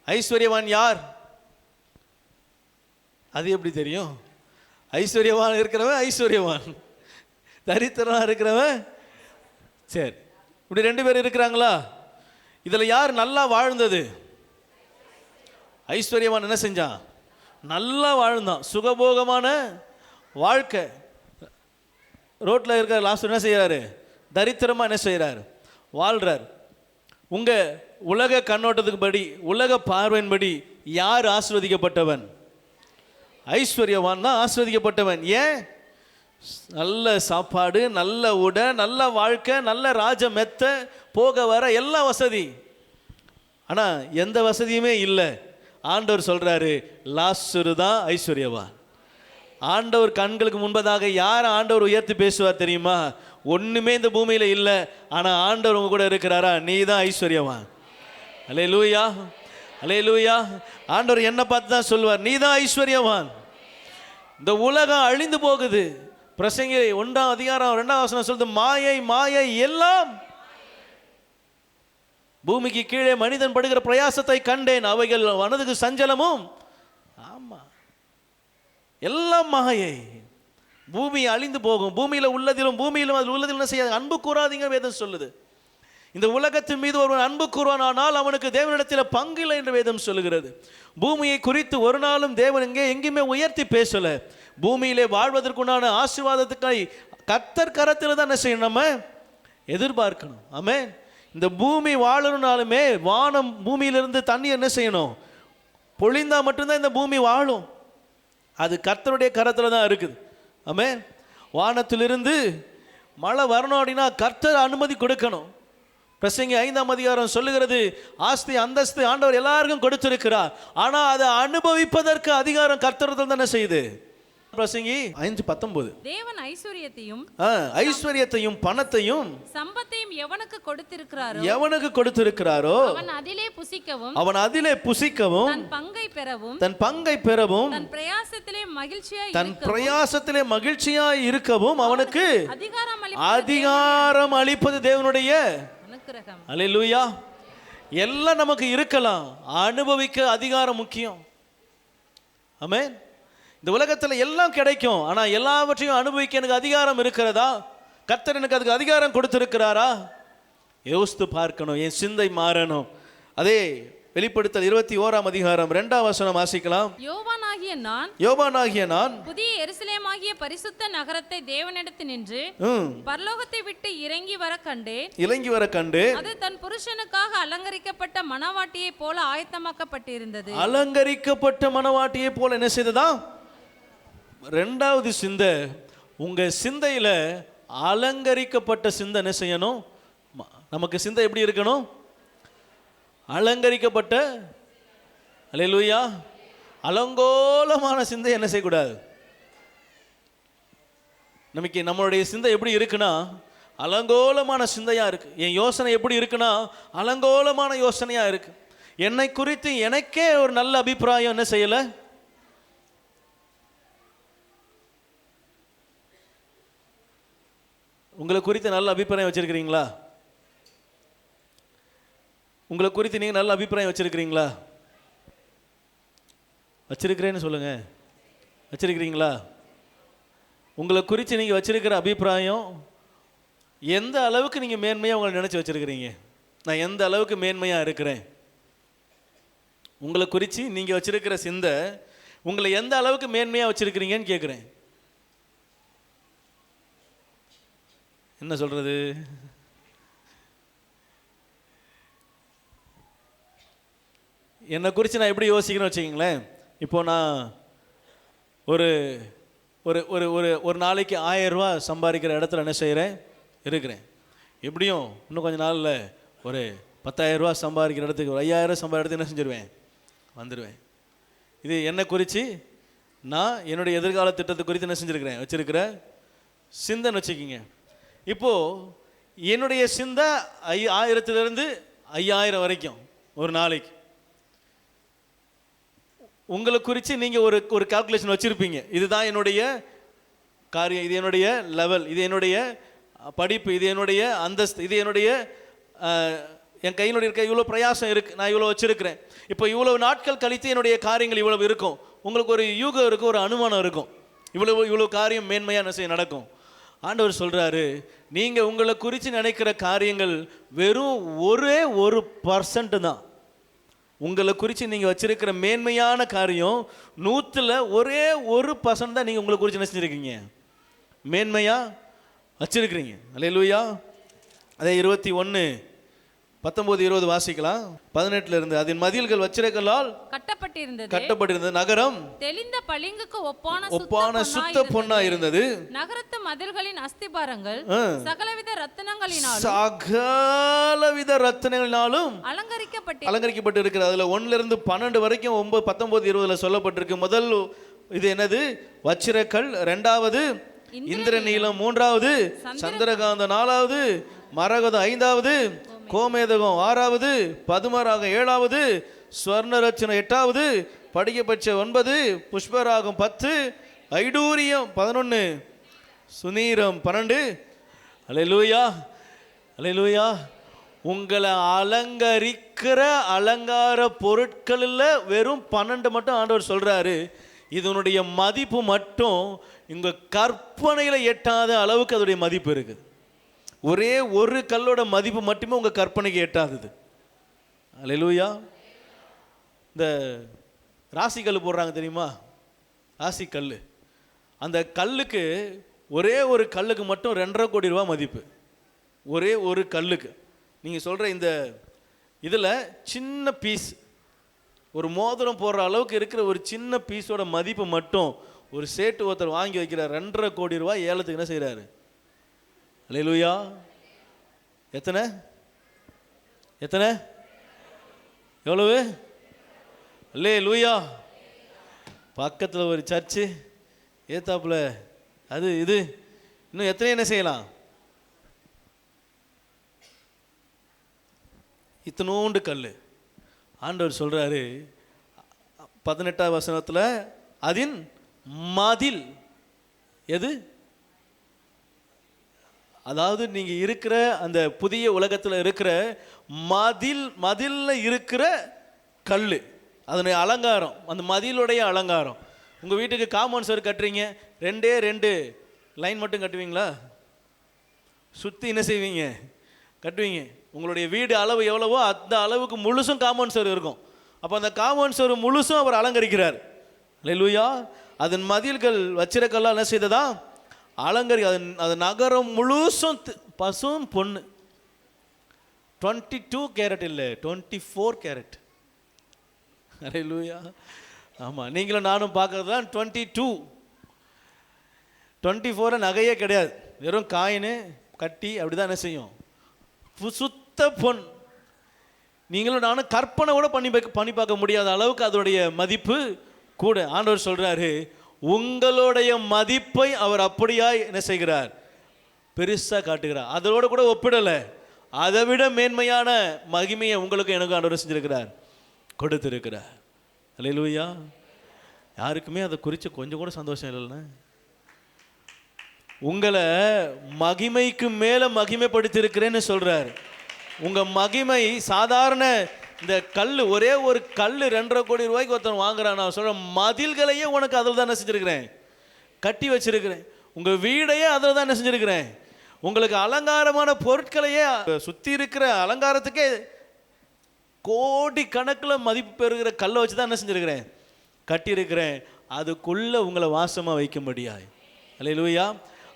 ஐஸ்வர்யவான் யார்? அது எப்படி தெரியும்? ஐஸ்வர்யவான் இருக்கிறவன் ஐஸ்வர்யவான், தரித்திரனா இருக்கிறவன். சரி, இப்படி 2 பேர் இருக்கிறாங்களா? இதில் யார் நல்லா வாழ்ந்தது? ஐஸ்வர்யவான் என்ன செஞ்சான், நல்லா வாழ்ந்தான், சுகபோகமான வாழ்க்கை. ரோட்டில் இருக்கிற லாஸ்ட் என்ன செய்கிறாரு, தரித்திரமாக என்ன செய்கிறார், வாழ்கிறார். உங்கள் உலக கண்ணோட்டத்துக்கு படி, உலக பார்வையின்படி யார் ஆசீர்வதிக்கப்பட்டவன்? ஐஸ்வர்யவான் தான் ஆசீர்வதிக்கப்பட்டவன். ஏன்? நல்ல சாப்பாடு, நல்ல உடை, நல்ல வாழ்க்கை, நல்ல ராஜ மெத்த, போக வர எல்லா வசதி. ஆனால் எந்த வசதியுமே இல்லை. ஆண்டவர் சொல்கிறாரு, லாசரு தான் ஐஸ்வர்யவான். ஆண்டவர் கண்களுக்கு முன்பதாக யார் ஆண்டவர் உயர்த்தி பேசுவார் தெரியுமா? ஒன்றுமே இந்த பூமியில் இல்லை, ஆனால் ஆண்டவர் உங்க கூட இருக்கிறாரா, நீ தான் ஐஸ்வர்யவான். அல்லேலூயா, அல்லேலூயா. ஆண்டவர் என்னை பார்த்து தான் சொல்லுவார், நீ தான் ஐஸ்வர்யவான். இந்த உலகம் அழிந்து போகுது. பிரசங்கி 1ஆம் அதிகாரம் 2ஆம் வசனம் சொல்லுது, மாயை மாயை எல்லாம், பூமிக்கு கீழே மனிதன் படுகிற பிரயாசத்தை கண்டேன், அவைகள் மனதுக்கு சஞ்சலமும். ஆமா, எல்லாம் மாயை. பூமி அழிந்து போகும், பூமியில் உள்ளதிலும் பூமியிலும் அதில் உள்ளதிலும் என்ன செய்ய, அன்பு கூறாதீங்க வேதம் சொல்லுது. இந்த உலகத்தின் மீது ஒருவன் அன்பு கூறுவானால் அவனுக்கு தேவனிடத்தில் பங்கு இல்லை என்று வேதம் சொல்லுகிறது. பூமியை குறித்து ஒரு நாளும் தேவன் எங்கேயுமே உயர்த்தி பேசல. பூமியிலே வாழ்வதற்குண்டான ஆசீர்வாதத்துக்காய் கர்த்தர் கரத்தில் தான் என்ன செய்யணும், நம்ம எதிர்பார்க்கணும். ஆமென். இந்த பூமி வாழணும்னாலுமே வானம் பூமியிலிருந்து தண்ணி என்ன செய்யணும், பொழிந்தா மட்டும்தான் இந்த பூமி வாழும். அது கர்த்தருடைய கரத்தில் தான் இருக்குது. ஆமென். வானத்திலிருந்து மழை வரணும் அப்படின்னா கர்த்தர் அனுமதி கொடுக்கணும். பிரசங்கி 5ஆம் அதிகாரம் சொல்லுகிறது, ஆஸ்தி அந்தஸ்து ஆண்டவர் எல்லாருக்கும் கொடுத்திருக்கிறார், ஆனால் அதை அனுபவிப்பதற்கு அதிகாரம் கர்த்தர் தான் என்ன செய்யுது. பிரசங்கி 5:19, தேவன் ஐஸ்வரியத்தையும் பணத்தையும் சம்பத்தையும் எவனுக்கு கொடுத்திருக்கிறாரோ அவன் அதிலே புசிக்கவும் தன் பங்கை பெறவும் தன் பிரயாசத்திலே மகிழ்ச்சியாய் இருக்கவும் அவனுக்கு அதிகாரம் அளிப்பது தேவனுடைய அனுக்கிரகம். அல்லேலூயா. எல்லாம் நமக்கு இருக்கலாம், அனுபவிக்க அதிகாரம் முக்கியம். ஆமென். இந்த உலகத்தில் எல்லாம் கிடைக்கும், ஆனால் எல்லாவற்றையும் அனுபவிக்க எனக்கு அதிகாரம் இருக்கிறதா? கர்த்தர் எனக்கு அதுக்கு அதிகாரம் கொடுத்திருக்கிறாரா? யோசித்து பார்க்கணும், என் சிந்தை மாறணும். அதே வெளிப்படுத்தல் 21ஆம் அதிகாரம் 2ஆம் வசனம் வாசிக்கலாம். யோவானாகிய நான் புதிய எருசலேமாகிய பரிசுத்த நகரத்தை தேவனிடத்தில் நின்று பரலோகத்தை விட்டு இறங்கி வர கண்டு அது தன் புருஷனுக்காக அலங்கரிக்கப்பட்ட மணவாட்டியை போல ஆயத்தமாக்கப்பட்டிருந்தது. அலங்கரிக்கப்பட்ட மணவாட்டியை போல என்ன செய்ததா? 2வது சிந்தை, உங்க சிந்தையில அலங்கரிக்கப்பட்ட சிந்தை என்ன செய்யணும்? நமக்கு சிந்தை எப்படி இருக்கணும்? அலங்கரிக்கப்பட்ட. அல்லேலூயா. அலங்கோலமான சிந்தை என்ன செய்யக்கூடாது. நமக்கு நம்மளுடைய சிந்தை எப்படி இருக்குன்னா அலங்கோலமான சிந்தையா இருக்கு. என் யோசனை எப்படி இருக்குன்னா அலங்கோலமான யோசனையா இருக்கு. என்னை குறித்து எனக்கே ஒரு நல்ல அபிப்பிராயம் என்ன செய்யல. உங்களை குறித்து நல்ல அபிப்பிராயம் வச்சிருக்கிறீங்களா? உங்களை குறித்து நீங்கள் நல்ல அபிப்பிராயம் வச்சுருக்கிறீங்களா? வச்சிருக்கிறேன்னு சொல்லுங்க. வச்சிருக்கிறீங்களா? உங்களை குறித்து நீங்கள் வச்சிருக்கிற அபிப்பிராயம் எந்த அளவுக்கு நீங்கள் மேன்மையாக உங்களை நினச்சி வச்சுருக்கிறீங்க? நான் எந்த அளவுக்கு மேன்மையாக இருக்கிறேன்? உங்களை குறித்து நீங்கள் வச்சிருக்கிற சிந்தை உங்களை எந்த அளவுக்கு மேன்மையாக வச்சுருக்கிறீங்கன்னு கேட்குறேன். என்ன சொல்கிறது? என்னை குறித்து நான் எப்படி யோசிக்கிறேன்னு வச்சுக்கிங்களேன். இப்போது நான் ஒரு ஒரு ஒரு ஒரு ஒரு நாளைக்கு 1000 ரூபா சம்பாதிக்கிற இடத்துல என்ன செய்கிறேன்? இருக்கிறேன். எப்படியும் இன்னும் கொஞ்சம் நாளில் ஒரு 10,000 ரூபா சம்பாதிக்கிற இடத்துக்கு, ஒரு 5000 சம்பாதிக்கிற என்ன செஞ்சிருவேன்? வந்துடுவேன். இது என்னை குறித்து நான் என்னுடைய எதிர்கால திட்டத்தை குறித்து என்ன செஞ்சுருக்கிறேன்? வச்சுருக்கிற சிந்தனை வச்சுக்கிங்க. இப்போது என்னுடைய சிந்தை 1000லேருந்து 5000 வரைக்கும் ஒரு நாளைக்கு. உங்களை குறித்து நீங்கள் ஒரு கால்குலேஷன் வச்சுருப்பீங்க. இதுதான் என்னுடைய காரியம், இது என்னுடைய லெவல், இது என்னுடைய படிப்பு, இது என்னுடைய அந்தஸ்து, இது என்னுடைய என் கையினுடைய இருக்க இவ்வளோ பிரயாசம் இருக்குது, நான் இவ்வளோ வச்சுருக்கிறேன். இப்போ இவ்வளோ நாட்கள் கழித்து என்னுடைய காரியங்கள் இவ்வளவு இருக்கும். உங்களுக்கு ஒரு யூகம் இருக்கும், ஒரு அனுமானம் இருக்கும், இவ்வளோ காரியம் மேன்மையாக என்ன செய்ய நடக்கும். ஆண்டவர் சொல்கிறாரு, நீங்கள் உங்களை குறித்து நினைக்கிற காரியங்கள் வெறும் 1% தான். உங்களை குறித்து நீங்கள் வச்சிருக்கிற மேன்மையான காரியம் 100ல் 1% தான். நீங்கள் உங்களை குறித்து என்ன செஞ்சுருக்கீங்க? மேன்மையாக வச்சிருக்கிறீங்க. அல்லேலூயா. அதே 21:19-20 வாசிக்கலாம். 18 இருந்து. அதன் மதில்கள் வச்சிரக்கல்லால் கட்டப்பட்டிருந்தது. நகரம் தெளிந்த பளிங்குக்கு ஒப்பான சுத்த பொன்னா இருந்தது. நகரத்து மதில்களின் அஸ்திபாரங்கள் சகலவித ரத்தினங்களினாலும் அலங்கரிக்கப்பட்டு இருக்கிறது. அதுல 1 இருந்து 12 வரைக்கும் 9, 19, 20 சொல்லப்பட்டிருக்கு. முதல் இது என்னது? வச்சிரக்கல். 2வது இந்திர நீலம். 3வது சந்திரகாந்த. 4வது மரகதம். 5வது கோமேதகம். 6வது பதுமராகம். 7வது ஸ்வர்ணரச்சனை. 8வது படிகபட்ச. 9 புஷ்பராகம். 10 ஐடூரியம். 11 சுனீரம். 12 அல்லேலூயா அல்லேலூயா. உங்களை அலங்கரிக்கிற அலங்கார பொருட்களில் வெறும் 12 மட்டும் ஆண்டவர் சொல்றாரு. இதனுடைய மதிப்பு மட்டும் உங்கள் கற்பனையில் எட்டாத அளவுக்கு அதோடைய மதிப்பு இருக்குது. ஒரே ஒரு கல்லோட மதிப்பு மட்டுமே உங்கள் கற்பனைக்கு எட்டாதது. அல்லேலூயா. இந்த ராசி கல் போடுறாங்க தெரியுமா? ராசி கல். அந்த கல்லுக்கு ஒரே ஒரு கல்லுக்கு மட்டும் 2.5 கோடி ரூபா மதிப்பு. ஒரே ஒரு கல்லுக்கு. நீங்கள் சொல்கிற இந்த இதில் சின்ன பீஸ், ஒரு மோதிரம் போடுற அளவுக்கு இருக்கிற ஒரு சின்ன பீஸோட மதிப்பு மட்டும் ஒரு சேட்டு ஒருத்தர் வாங்கி வைக்கிற 2.5 கோடி ரூபா ஏலத்துக்கு என்ன செய்கிறாரு? அல்லேலூயா. எத்தனை எவ்வளவு? அல்லேலூயா. பக்கத்தில் ஒரு சர்ச்சு, ஏத்தாப்புல அது இது, இன்னும் எத்தனை என்ன செய்யலாம்? இத்தனோண்டு கல். ஆண்டவர் சொல்கிறாரு 18வது வசனத்தில், அதின் மதில் எது? அதாவது நீங்கள் இருக்கிற அந்த புதிய உலகத்தில் இருக்கிற மதிலில் இருக்கிற கல், அதனுடைய அலங்காரம், அந்த மதிலுடைய அலங்காரம். உங்கள் வீட்டுக்கு காம்பவுண்ட் சுவர் கட்டுறீங்க, 2 லைன் மட்டும் கட்டுவீங்களா? சுற்றி என்ன செய்வீங்க? கட்டுவீங்க. உங்களுடைய வீடு அளவு எவ்வளவோ அந்த அளவுக்கு முழுசும் காம்பவுண்ட் சுவர் இருக்கும். அப்போ அந்த காம்பவுண்ட் சுவர் முழுசும் அவர் அலங்கரிக்கிறார். அல்லேலூயா. அதன் மதில்கள் வச்சிரக்கல்லாம் என்ன செய்ததா? அது நகரம் முழுசும் பசும் பொண்ணு. 22 கேரட் இல்லை, 24 கேரட். அல்லேலூயா. ஆமாம், நீங்களும் நானும் பார்க்கறது தான் 22. 24 நகையே கிடையாது, வெறும் காயின்னு கட்டி அப்படி தான் என்ன செய்யும்? சுத்த பொன். நீங்களும் நானும் கற்பனை கூட பண்ணி பார்க்க முடியாத அளவுக்கு அதோடைய மதிப்பு கூட. ஆண்டவர் சொல்கிறாரு, உங்களுடைய மதிப்பை அவர் அப்படியாய் என்ன செய்கிறார்? பெருசாக காட்டுகிறார். அதோட கூட ஒப்பிடலை, அதை விட மேன்மையான மகிமையை உங்களுக்கு எனக்கு ஆண்டவர் செஞ்சிருக்கிறார், கொடுத்திருக்கிறார். அல்லேலூயா. யாருக்குமே அதை குறித்து கொஞ்சம் கூட சந்தோஷம் இல்லைன்னா, உங்களை மகிமைக்கு மேலே மகிமைப்படுத்தியிருக்கிறேன்னு சொல்கிறார். உங்கள் மகிமை சாதாரண இந்த கல், ஒரே ஒரு கல் 2.5 கோடி ரூபாய்க்கு ஒருத்தன் வாங்குறான். நான் சொல்கிறேன், மதில்களையே உனக்கு அதில் தான் என்ன செஞ்சுருக்கிறேன், கட்டி வச்சிருக்கிறேன். உங்கள் வீடையே அதில் தான் என்ன செஞ்சுருக்கிறேன், உங்களுக்கு அலங்காரமான பொருட்களையே, சுற்றி இருக்கிற அலங்காரத்துக்கே கோடி கணக்கில் மதிப்பு பெறுகிற கல்லை வச்சு தான் என்ன செஞ்சுருக்கிறேன், கட்டியிருக்கிறேன். அதுக்குள்ளே உங்களை வாசமாக வைக்க முடியாது. அல்லேலூயா.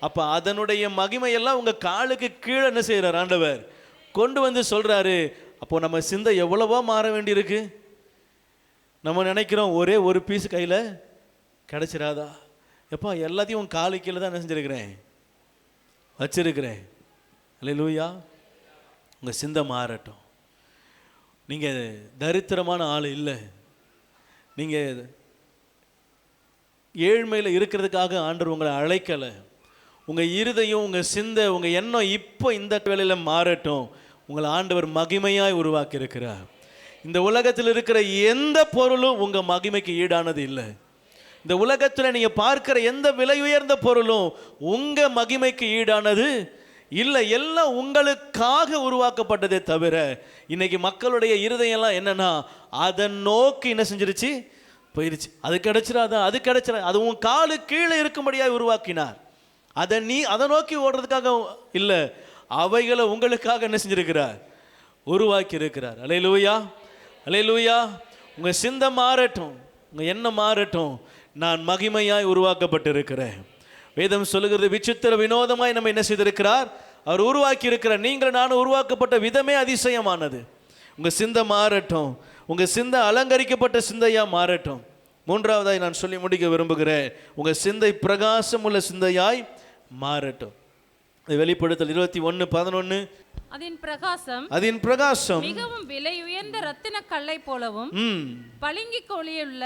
அப்போ அதனுடைய மகிமையெல்லாம் உங்கள் காலுக்கு கீழே என்ன செய்கிறார் ஆண்டவர் கொண்டு வந்து சொல்கிறாரு. அப்போது நம்ம சிந்தை எவ்வளவோ மாற வேண்டியிருக்கு. நம்ம நினைக்கிறோம் ஒரே ஒரு பீஸ் கையில் கிடச்சிடாதா, எப்போ எல்லாத்தையும் உன் காலு கீழே தான் என்ன செஞ்சுருக்கிறேன், வச்சிருக்கிறேன். அல்லேலூயா. உங்கள் சிந்தை மாறட்டும். நீங்கள் தரித்திரமான ஆள் இல்லை, நீங்கள் ஏழ்மையில் இருக்கிறதுக்காக ஆண்டவர் உங்களை அழைக்கலை. உங்கள் இருதயம், உங்கள் சிந்தை, உங்கள் எண்ணம் இப்போ இந்த வேளையில் மாறட்டும். உங்களை ஆண்டவர் மகிமையாய் உருவாக்கி இருக்கிறார். இந்த உலகத்தில் இருக்கிற எந்த பொருளும் உங்கள் மகிமைக்கு ஈடானது இல்லை. இந்த உலகத்தில் நீங்கள் பார்க்கிற எந்த விலை உயர்ந்த பொருளும் உங்கள் மகிமைக்கு ஈடானது இல்லை. எல்லாம் உங்களுக்காக உருவாக்கப்பட்டதே தவிர, இன்னைக்கு மக்களுடைய இருதயம்லாம் என்னன்னா அதை நோக்கி என்ன செஞ்சிருச்சு, போயிருச்சு. அது கிடைச்சிடாதான், அது கிடைச்சிடா, அது உன் காலு கீழே இருக்கும்படியாக உருவாக்கினார். அதை நோக்கி ஓடுறதுக்காக இல்லை, அவைகளை உங்களுக்காக என்ன செஞ்சிருக்கிறார், உருவாக்கி இருக்கிறார். அல்லேலூயா, அல்லேலூயா. உங்கள் சிந்தை மாறட்டும், உங்கள் எண்ணம் மாறட்டும். நான் மகிமையாய் உருவாக்கப்பட்டிருக்கிறேன். வேதம் சொல்லுகிறது, விசித்திர வினோதமாய் நம்ம என்ன செய்திருக்கிறார், அவர் உருவாக்கி இருக்கிறார். நீங்கள் நானும் உருவாக்கப்பட்ட விதமே அதிசயமானது. உங்கள் சிந்தை மாறட்டும், உங்கள் சிந்தை அலங்கரிக்கப்பட்ட சிந்தையாக மாறட்டும். மூன்றாவதாய் நான் சொல்லி முடிக்க விரும்புகிறேன், உங்கள் சிந்தை பிரகாசம் உள்ள சிந்தையாய் மாறட்டும். வெளிப்படுத்தல் 21:11. அதின் பிரகாசம் மிகவும் விலை உயர்ந்த ரத்தின கல்லை போலவும் பளிங்கு கோலியுள்ள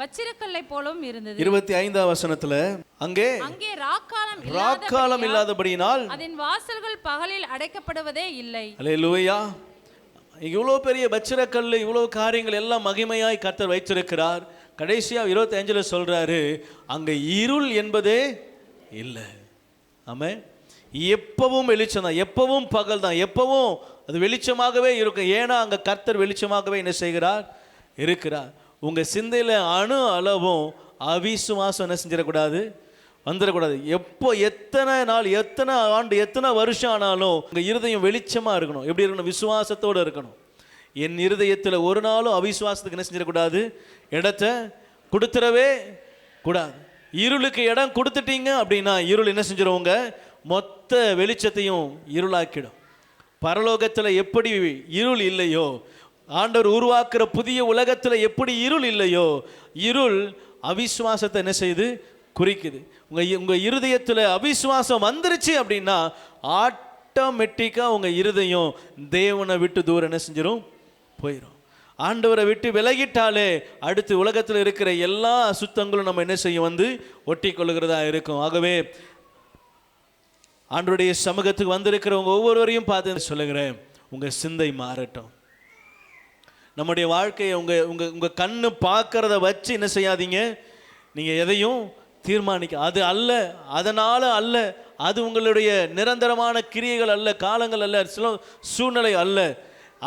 வச்சிரக்கல்லை போலவும் இருந்தது. 25ஆம் வசனத்துல அங்கே ராக்காலம் இல்லாதபடியினால் அதன் வாசல்கள் பகலில் அடைக்கப்படுவதே இல்லை. அல்லேலூயா. இவ்வளோ பெரிய வச்சிரக்கல், இவ்வளோ காரியங்கள் எல்லாம் மகிமையாய் கர்த்தர் வைத்திருக்கிறார். கடைசியா 25ல சொல்றாரு, அங்கே இருள் என்பதே இல்லை. ஆமே. எப்பவும் வெளிச்சம் தான், எப்பவும் பகல் தான், எப்பவும் அது வெளிச்சமாகவே இருக்கும். ஏன்னா அங்கே கர்த்தர் வெளிச்சமாகவே என்ன செய்கிறார், இருக்கிறார். உங்கள் சிந்தையில் அணு அளவும் அவிசுவாசம் என்ன செஞ்சிடக்கூடாது, வந்துடக்கூடாது. எப்போ எத்தனை நாள், எத்தனை ஆண்டு, எத்தனை வருஷம் ஆனாலும் உங்கள் இருதயம் வெளிச்சமாக இருக்கணும். எப்படி இருக்கணும், விசுவாசத்தோடு இருக்கணும். என் இருதயத்தில் ஒரு நாளும் அவிசுவாசத்துக்கு என்ன செஞ்சிடக்கூடாது, இடத்த கொடுத்துடவே கூடாது. இருளுக்கு இடம் கொடுத்துட்டீங்க அப்படின்னா இருள் என்ன செஞ்சிருவோங்க, மொத்த வெளிச்சத்தையும் இருளாக்கிடும். பரலோகத்தில் எப்படி இருள் இல்லையோ, ஆண்டவர் உருவாக்குற புதிய உலகத்தில் எப்படி இருள் இல்லையோ, இருள் அவிசுவாசத்தை என்ன செய்யுது, குறிக்குது. உங்கள் இருதயத்தில் அவிசுவாசம் வந்துருச்சு அப்படின்னா ஆட்டோமேட்டிக்காக உங்கள் இருதயம் தேவனை விட்டு தூரம் என்ன செஞ்சிடும், போயிடும். ஆண்டவரை விட்டு விலகிட்டாலே அடுத்து உலகத்தில் இருக்கிற எல்லா அசுத்தங்களும் நம்ம என்ன செய்யும், வந்து ஒட்டி கொள்ளுகிறதா இருக்கும். ஆகவே ஆண்டவருடைய சமூகத்துக்கு வந்திருக்கிறவங்க ஒவ்வொருவரையும் பார்த்து சொல்லுகிறேன், உங்கள் சிந்தை மாறட்டும். நம்முடைய வாழ்க்கையை உங்கள் கண்ணு பார்க்கறத வச்சு என்ன செய்யாதீங்க, நீங்கள் எதையும் தீர்மானிக்க. அது அல்ல, அதனால் அல்ல, அது உங்களுடைய நிரந்தரமான கிரியைகள் அல்ல, காலங்கள் அல்ல, சில சூழ்நிலை அல்ல.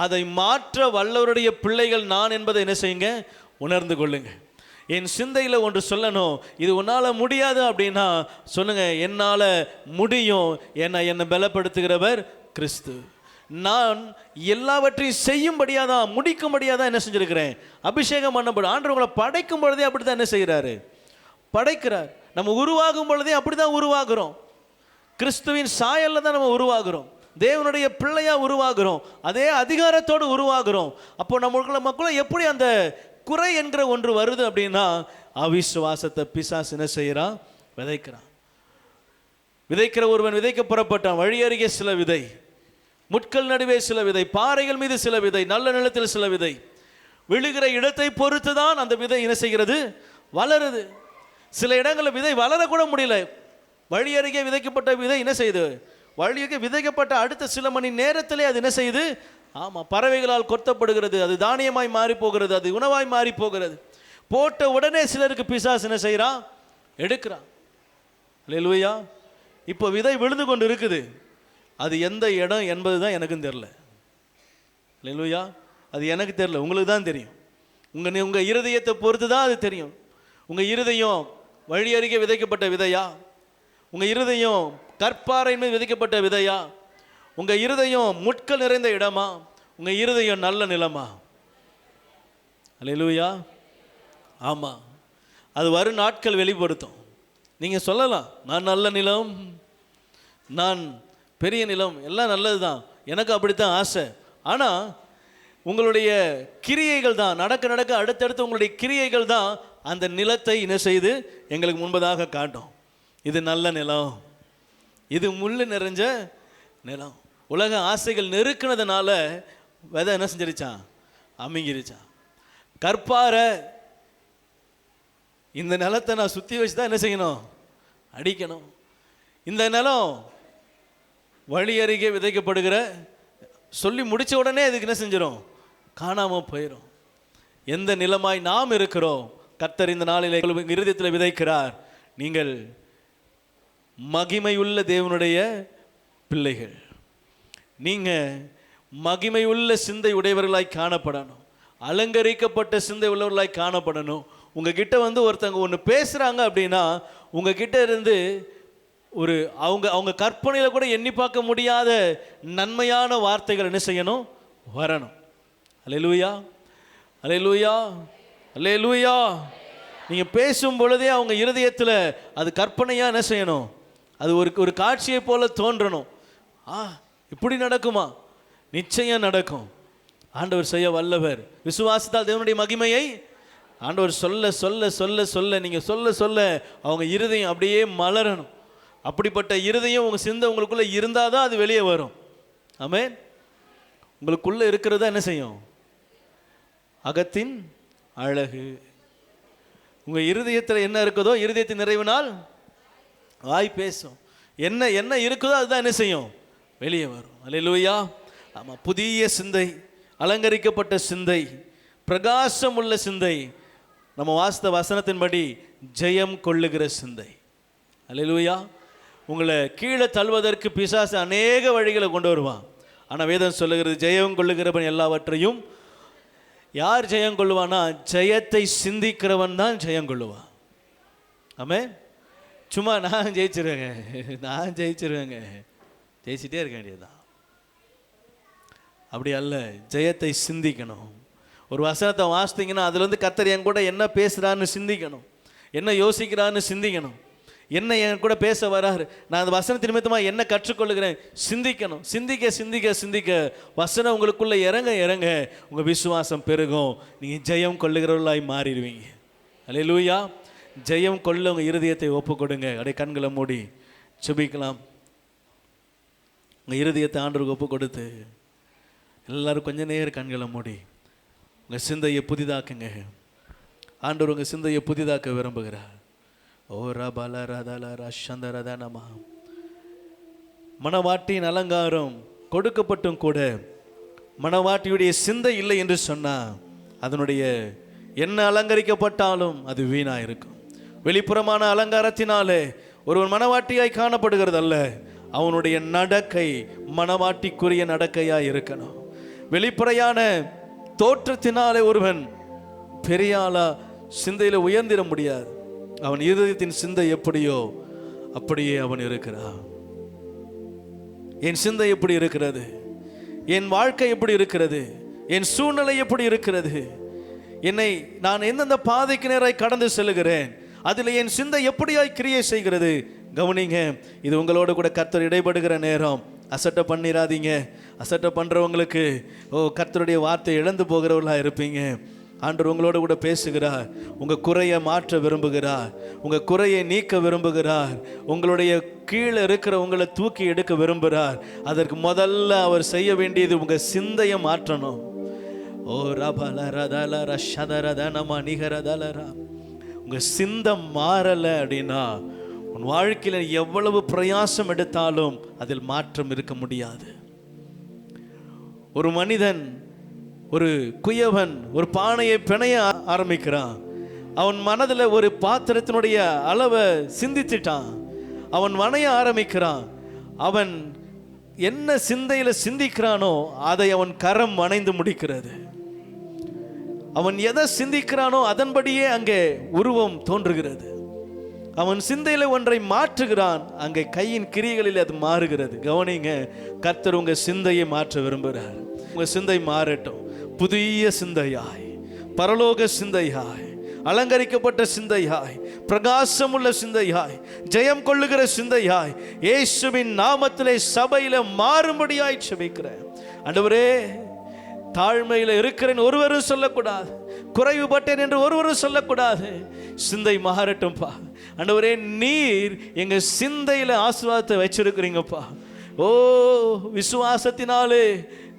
அதை மாற்ற வல்லவருடைய பிள்ளைகள் நான் என்பதை என்ன செய்யுங்க, உணர்ந்து கொள்ளுங்க. என் சிந்தையில் ஒன்று சொல்லணும், இது உன்னால் முடியாது அப்படின்னா சொல்லுங்க, என்னால் முடியும். என்னை பலப்படுத்துகிறவர் கிறிஸ்து. நான் எல்லாவற்றையும் செய்யும்படியாக தான், முடிக்கும்படியாக தான் என்ன செஞ்சுருக்கிறேன், அபிஷேகம் பண்ணப்படும். ஆண்டவர் உங்களை படைக்கும் பொழுதே அப்படி தான் என்ன செய்கிறாரு, படைக்கிறார். நம்ம உருவாகும் பொழுதே அப்படி தான் உருவாகிறோம். கிறிஸ்துவின் சாயலில் தான் நம்ம உருவாகிறோம், தேவனுடைய பிள்ளையா உருவாகிறோம், அதே அதிகாரத்தோடு உருவாகிறோம். அப்போ நமக்குள்ள எப்படி அந்த குறை என்கிற ஒன்று வருது அப்படின்னா, அவிசுவாசத்தை பிசாசு என்ன செய்யறான், விதைக்கிறான். விதைக்கிற ஒருவன் விதைக்க புறப்பட்டான். வழி அருகே சில விதை, முட்கள் நடுவே சில விதை, பாறைகள் மீது சில விதை, நல்ல நிலத்தில் சில விதை. விழுகிற இடத்தை பொறுத்து தான் அந்த விதை என்ன செய்கிறது, வளருது. சில இடங்களில் விதை வளரக்கூட முடியல. வழி அருகே விதைக்கப்பட்ட விதை என்ன செய்யுது, வழியாக விதைக்கப்பட்ட அடுத்த சில மணி நேரத்திலே அது என்ன செய்யுது, ஆமாம், பறவைகளால் கொத்தப்படுகிறது, அது தானியமாய் மாறி போகிறது, அது உணவாய் மாறி போகிறது. போட்ட உடனே சிலருக்கு பிசாசு என்ன செய்கிறான், எடுக்கிறான். அல்லேலூயா. இப்போ விதை விழுந்து கொண்டு இருக்குது, அது எந்த இடம் என்பது தான் எனக்கும் தெரியல. அல்லேலூயா. அது எனக்கு தெரியல, உங்களுக்கு தான் தெரியும். உங்கள் இருதயத்தை பொறுத்து தான் அது தெரியும். உங்கள் இருதயம் வழி அருகே விதைக்கப்பட்ட விதையா, உங்கள் இருதயம் கற்பாறை மீது விதைக்கப்பட்ட விதையா, உங்கள் இருதயம் முட்கள் நிறைந்த இடமா, உங்கள் இருதயம் நல்ல நிலமா? அல்லேலூயா. ஆமாம், அது வரும் நாட்கள் வெளிப்படுத்தும். நீங்கள் சொல்லலாம், நான் நல்ல நிலம், நான் பெரிய நிலம், எல்லாம் நல்லது தான், எனக்கு அப்படித்தான் ஆசை. ஆனால் உங்களுடைய கிரியைகள் தான் நடக்க நடக்க அடுத்தடுத்து உங்களுடைய கிரியைகள் தான் அந்த நிலத்தை என்ன செய்து எங்களுக்கு முன்பதாக காட்டும். இது நல்ல நிலம், இது முள் நிறைஞ்ச நிலம். உலக ஆசைகள் நெருக்கினதுனால விதை என்ன செஞ்சிருச்சான்? அமுங்கிருச்சான். கற்பாறை, இந்த நிலத்தை நான் சுற்றி வச்சு தான் என்ன செய்யணும்? அடிக்கணும். இந்த நிலம் வழி அருகே விதைக்கப்படுகிற சொல்லி முடித்த உடனே அதுக்கு என்ன செஞ்சிடும்? காணாமல் போயிடும். எந்த நிலமாய் நாம் இருக்கிறோம், கர்த்தர் இந்த நாளிலே இருதயத்தில் விதைக்கிறார். நீங்கள் மகிமையுள்ள தேவனுடைய பிள்ளைகள், நீங்கள் மகிமையுள்ள சிந்தை உடையவர்களாய் காணப்படணும், அலங்கரிக்கப்பட்ட சிந்தை உள்ளவர்களாய் காணப்படணும். உங்ககிட்ட ஒருத்தங்க ஒன்று பேசுகிறாங்க அப்படின்னா உங்ககிட்ட இருந்து ஒரு அவங்க கற்பனையில் கூட எண்ணி பார்க்க முடியாத நன்மையான வார்த்தைகள் என்ன செய்யணும்? வரணும். அல்லேலூயா, அல்லேலூயா, அல்லேலூயா. நீங்கள் பேசும் பொழுதே அவங்க இருதயத்தில் அது கற்பனையாக என்ன செய்யணும்? அது ஒரு காட்சியை போல தோன்றணும். இப்படி நடக்குமா? நிச்சயம் நடக்கும். ஆண்டவர் செய்ய வல்லவர். விசுவாசத்தால் தேவனுடைய மகிமையை ஆண்டவர் சொல்ல சொல்ல சொல்ல சொல்ல நீங்கள் சொல்ல சொல்ல அவங்க இருதயம் அப்படியே மலரணும். அப்படிப்பட்ட இருதயம் உங்கள் சிந்தை உங்களுக்குள்ளே இருந்தால் தான் அது வெளியே வரும். ஆமென். உங்களுக்குள்ளே இருக்கிறதா என்ன செய்யும்? அகத்தின் அழகு. உங்கள் இருதயத்தில் என்ன இருக்குதோ, இருதயத்தின் நிறைவினால் வாய் பேசும். என்ன என்ன இருக்குதோ அதுதான் என்ன செய்யும்? வெளியே வரும். அல்லேலூயா. ஆமாம், புதிய சிந்தை, அலங்கரிக்கப்பட்ட சிந்தை, பிரகாசம் உள்ள சிந்தை, நம்ம வாஸ்த வசனத்தின்படி ஜெயம் கொள்ளுகிற சிந்தை. அல்லேலூயா. உங்களை கீழே தள்ளுவதற்கு பிசாசு அநேக வழிகளை கொண்டு வருவான். ஆனால் வேதம் சொல்லுகிறது, ஜெயம் கொள்ளுகிறவன் எல்லாவற்றையும். யார் ஜெயம் கொள்ளுவானா? ஜெயத்தை சிந்திக்கிறவன் தான் ஜெயம் கொள்ளுவான். ஆமென். சும்மா நான் ஜெயிச்சிருவேங்க, நான் ஜெயிச்சிருவேங்க, ஜெயிச்சிட்டே இருக்க வேண்டியதுதான். அப்படி அல்ல, ஜெயத்தை சிந்திக்கணும். ஒரு வசனத்தை வாசித்தீங்கன்னா அதுலேருந்து கர்த்தர் என் கூட என்ன பேசுகிறான்னு சிந்திக்கணும், என்ன யோசிக்கிறான்னு சிந்திக்கணும், என்ன என் கூட பேச வராரு, நான் அந்த வசனத்தின் நிமித்தமாக என்ன கற்றுக்கொள்ளுகிறேன் சிந்திக்கணும். சிந்திக்க சிந்திக்க சிந்திக்க வசனம் உங்களுக்குள்ளே இறங்க இறங்க உங்கள் விசுவாசம் பெருகும். நீங்கள் ஜெயம் கொள்ளுகிறவர்களாய் மாறிடுவீங்க. அல்லேலூயா. ஜெயம் கொள்ள உங்கள் இருதயத்தை ஒப்பு கொடுங்க. அப்படியே கண்களை மூடி செபிக்கலாம். உங்கள் இருதயத்தை ஆண்டவருக்கு ஒப்பு கொடுத்து எல்லாரும் கொஞ்ச நேரம் கண்களை மூடி உங்கள் சிந்தையை புதிதாக்குங்க. ஆண்டவர் உங்கள் சிந்தையை புதிதாக்க விரும்புகிறார். ஓ ரபல ரதல ரஷந்தரதனமா. மணவாட்டியின் அலங்காரம் கொடுக்கப்பட்டும் கூட மணவாட்டியுடைய சிந்தை இல்லை என்று சொன்னால் அதனுடைய என்ன அலங்கரிக்கப்பட்டாலும் அது வீணாக இருக்கும். வெளிப்புறமான அலங்காரத்தினாலே ஒருவன் மணவாட்டியாய் காணப்படுகிறது அல்ல, அவனுடைய நடக்கை மணவாட்டிக்குரிய நடக்கையாய் இருக்கணும். வெளிப்படையான தோற்றத்தினாலே ஒருவன் பெரிய ஆளா சிந்தையில் உயர்ந்திட முடியாது. அவன் இருதயத்தின் சிந்தை எப்படியோ அப்படியே அவன் இருக்கிறான். என் சிந்தை எப்படி இருக்கிறது, என் வாழ்க்கை எப்படி இருக்கிறது, என் சூழ்நிலை எப்படி இருக்கிறது, என்னை நான் எந்தெந்த பாதைக்கு நேராய் கடந்து செல்லுகிறேன், அதில் என் சிந்தை எப்படியாய் கிரியை செய்கிறது. கவனிங்க, இது உங்களோட கூட கர்த்தர் இடைபடுகிற நேரம். அசட்டை பண்ணிடாதீங்க. அசட்டை பண்ணுறவங்களுக்கு கர்த்தருடைய வார்த்தை இழந்து போகிறவர்களாக இருப்பீங்க. ஆண்டவர் உங்களோட கூட பேசுகிறார். உங்கள் குறையை மாற்ற விரும்புகிறார், உங்கள் குறையை நீக்க விரும்புகிறார், உங்களுடைய கீழே இருக்கிற உங்களை தூக்கி எடுக்க விரும்புகிறார். அதற்கு முதல்ல அவர் செய்ய வேண்டியது உங்கள் சிந்தையை மாற்றணும். ஓ ரபல ரதல ரஷதரதனமா நிகரதலரா. உங்கள் சிந்தை மாறலை அப்படின்னா உன் வாழ்க்கையில் எவ்வளவு பிரயாசம் எடுத்தாலும் அதில் மாற்றம் இருக்க முடியாது. ஒரு மனிதன், ஒரு குயவன் ஒரு பானையை பிணைய ஆரம்பிக்கிறான். அவன் மனதில் ஒரு பாத்திரத்தினுடைய அளவை சிந்தித்துட்டான். அவன் வணைய ஆரம்பிக்கிறான். அவன் என்ன சிந்தையில சிந்திக்கிறானோ அதை அவன் கரம் வணைந்து முடிக்கிறது. அவன் எதை சிந்திக்கிறானோ அதன்படியே அங்கே உருவம் தோன்றுகிறது. அவன் சிந்தையில ஒன்றை மாற்றுகிறான், அங்கே கையின் கிரியைகளில் அது மாறுகிறது. கவனிங்க, கர்த்தர் உங்க சிந்தையை மாற்ற விரும்புகிறார். உங்க சிந்தை மாறட்டும், புதிய சிந்தையாய், பரலோக சிந்தையாய், அலங்கரிக்கப்பட்ட சிந்தையாய், பிரகாசமுள்ள சிந்தையாய், ஜெயம் கொள்ளுகிற சிந்தையாய், இயேசுவின் நாமத்திலே சபையில மாறும்படியாய் செபிக்கிறேன். ஆண்டவரே, தாழ்மையில இருக்கிறேன் ஒருவரும் சொல்லக்கூடாது, குறைவுபட்டேன் என்று ஒருவரும் சொல்லக்கூடாது. சிந்தை மாறட்டும்பா. ஆண்டவரே, நீர் எங்க சிந்தையில ஆசீர்வாதத்தை வச்சிருக்கிறீங்கப்பா. ஓ, விசுவாசத்தினாலே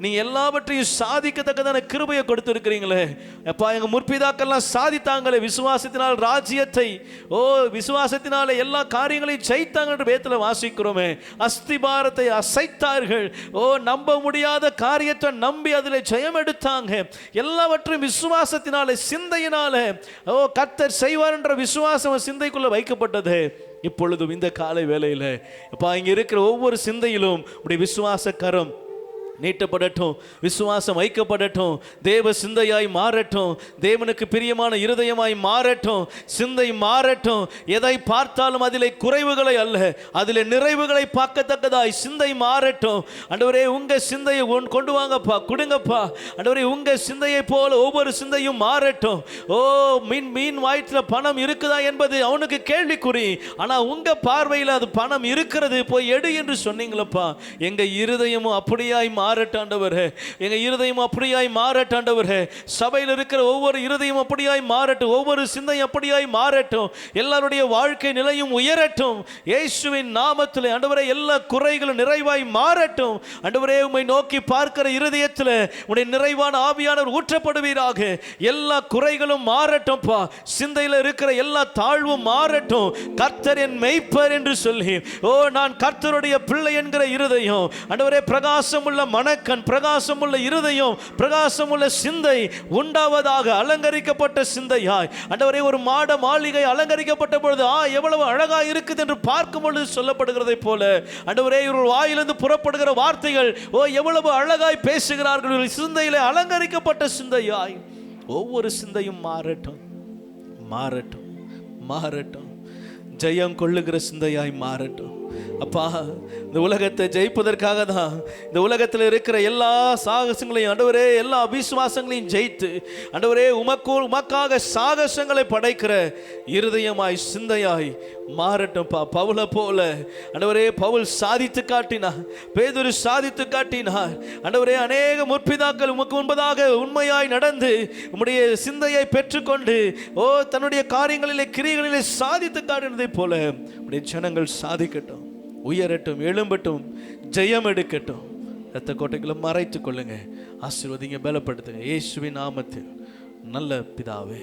நீ எல்லாவற்றையும் சாதிக்கத்தக்கதான கிருபையை கொடுத்திருக்கிறீங்களே அப்பா. எங்க முற்பிதாக்கெல்லாம் சாதித்தாங்களே விசுவாசத்தினால் ராஜ்யத்தை. ஓ, விசுவாசத்தினாலே எல்லா காரியங்களையும் ஜெயித்தாங்க என்று வேதத்துல வாசிக்கிறோமே. அஸ்திபாரத்தை அசைத்தார்கள். ஓ, நம்ப முடியாத காரியத்தை நம்பி அதில் ஜெயம் எடுத்தாங்க. எல்லாவற்றையும் விசுவாசத்தினாலே, சிந்தையினாலே ஓ கர்த்தர் செய்வார் என்ற விசுவாசம் சிந்தைக்குள்ள வைக்கப்பட்டது. இப்பொழுதும் இந்த காலை வேளையில் அப்பா, இங்க இருக்கிற ஒவ்வொரு சிந்தையிலும் உடைய விசுவாச கரம் நீட்டப்படட்டும், விசுவாசம் வைக்கப்படட்டும், தேவ சிந்தையாய் மாறட்டும், தேவனுக்கு பிரியமான இருதயமாய் மாறட்டும், சிந்தை மாறட்டும். எதை பார்த்தாலும் அதிலே குறைவுகளை அல்ல, அதிலே நிறைவுகளை பார்க்கத்தக்கதாய் சிந்தை மாறட்டும். ஆண்டவரே, உங்க சிந்தையை கொண்டு வாங்கப்பா, கொடுங்கப்பா. ஆண்டவரே, உங்க சிந்தையை போல ஒவ்வொரு சிந்தையும் மாறட்டும். ஓ, மீன் வயிற்றுல பணம் இருக்குதா என்பது அவனுக்கு கேள்விக்குறி. ஆனா உங்க பார்வையில் அது பணம் இருக்கிறது, போய் எடு என்று சொன்னீங்களப்பா. எங்க இருதயமும் அப்படியாய் மாறட்டாண்டவரே, எங்க இருதயம் அப்படியாய் மாறட்டாண்டவரே. சபையில் இருக்கிற ஒவ்வொரு இருதயம் அப்படியாய் மாறட்டும், ஒவ்வொரு சிந்தையும் அப்படியாய் மாறட்டும். எல்லாருடைய வாழ்க்கை நிலையும் உயரட்டும் இயேசுவின் நாமத்திலே. ஆண்டவரே, எல்லா குறைகளும் நிறைவாய் மாறட்டும். ஆண்டவரே, உம்மை நோக்கி பார்க்கிற இருதயத்தில் உடைய நிறைவான ஆவியானவர் ஊற்றப்படுவீராக. எல்லா குறைகளும் மாறட்டும்பா. சிந்தையில் இருக்கிற எல்லா தாழ்வும் மாறட்டும். கர்த்தர் என் மெய்ப்பர் என்று சொல்லி, ஓ, நான் கர்த்தருடைய பிள்ளை என்கிற இருதயம். ஆண்டவரே, பிரகாசம் உள்ள மனக்கண், பிரகாசம் உள்ள இருதயம், பிரகாசம் உள்ள சிந்தை உண்டாவதாக. அலங்கரிக்கப்பட்ட சிந்தையாய் ஆண்டவரே, ஒரு மாட மாளிகை அலங்கரிக்கப்பட்ட பொழுது எவ்வளவு அழகா இருக்குது என்று பார்க்கும் பொழுது சொல்லப்படுகிறதை போல ஆண்டவரே, இவர்கள் வாயிலிருந்து புறப்படுகிற வார்த்தைகள் ஓ எவ்வளவு அழகாய் பேசுகிறார்கள். சிந்தையிலே அலங்கரிக்கப்பட்ட சிந்தையாய் ஒவ்வொரு சிந்தையும் மாறட்டும், மாறட்டும், மாறட்டும். ஜெயம் கொள்ளுகிற சிந்தையாய் மாறட்டும் அப்பா. இந்த உலகத்தை ஜெயிப்பதற்காக தான் இந்த உலகத்தில் இருக்கிற எல்லா சாகசங்களையும் ஆண்டவரே, எல்லா அவிசுவாசங்களையும் ஜெயித்து ஆண்டவரே, உமக்காக சாகசங்களை படைக்கிற இருதயமாய் சிந்தையாய் மாறட்டும்பா. பவுலை போல ஆண்டவரே, பவுல் சாதித்து காட்டினார், பேதுரு சாதித்து காட்டினார். ஆண்டவரே, அநேக முற்பிதாக்கள் உமக்கு முன்பதாக உண்மையாய் நடந்து உம்முடைய சிந்தையை பெற்றுக்கொண்டு ஓ தன்னுடைய காரியங்களிலே கிரியைகளிலே சாதித்து காட்டினதை போல உடைய ஜனங்கள் சாதிக்கட்டும், உயரட்டும், எழும்பட்டும், ஜெயம் எடுக்கட்டும். இரத்த கோட்டைகளை மறைத்துக் கொள்ளுங்க, ஆசீர்வதிங்க, பலப்படுத்துங்க இயேசுவின் நாமத்தில் நல்ல பிதாவே.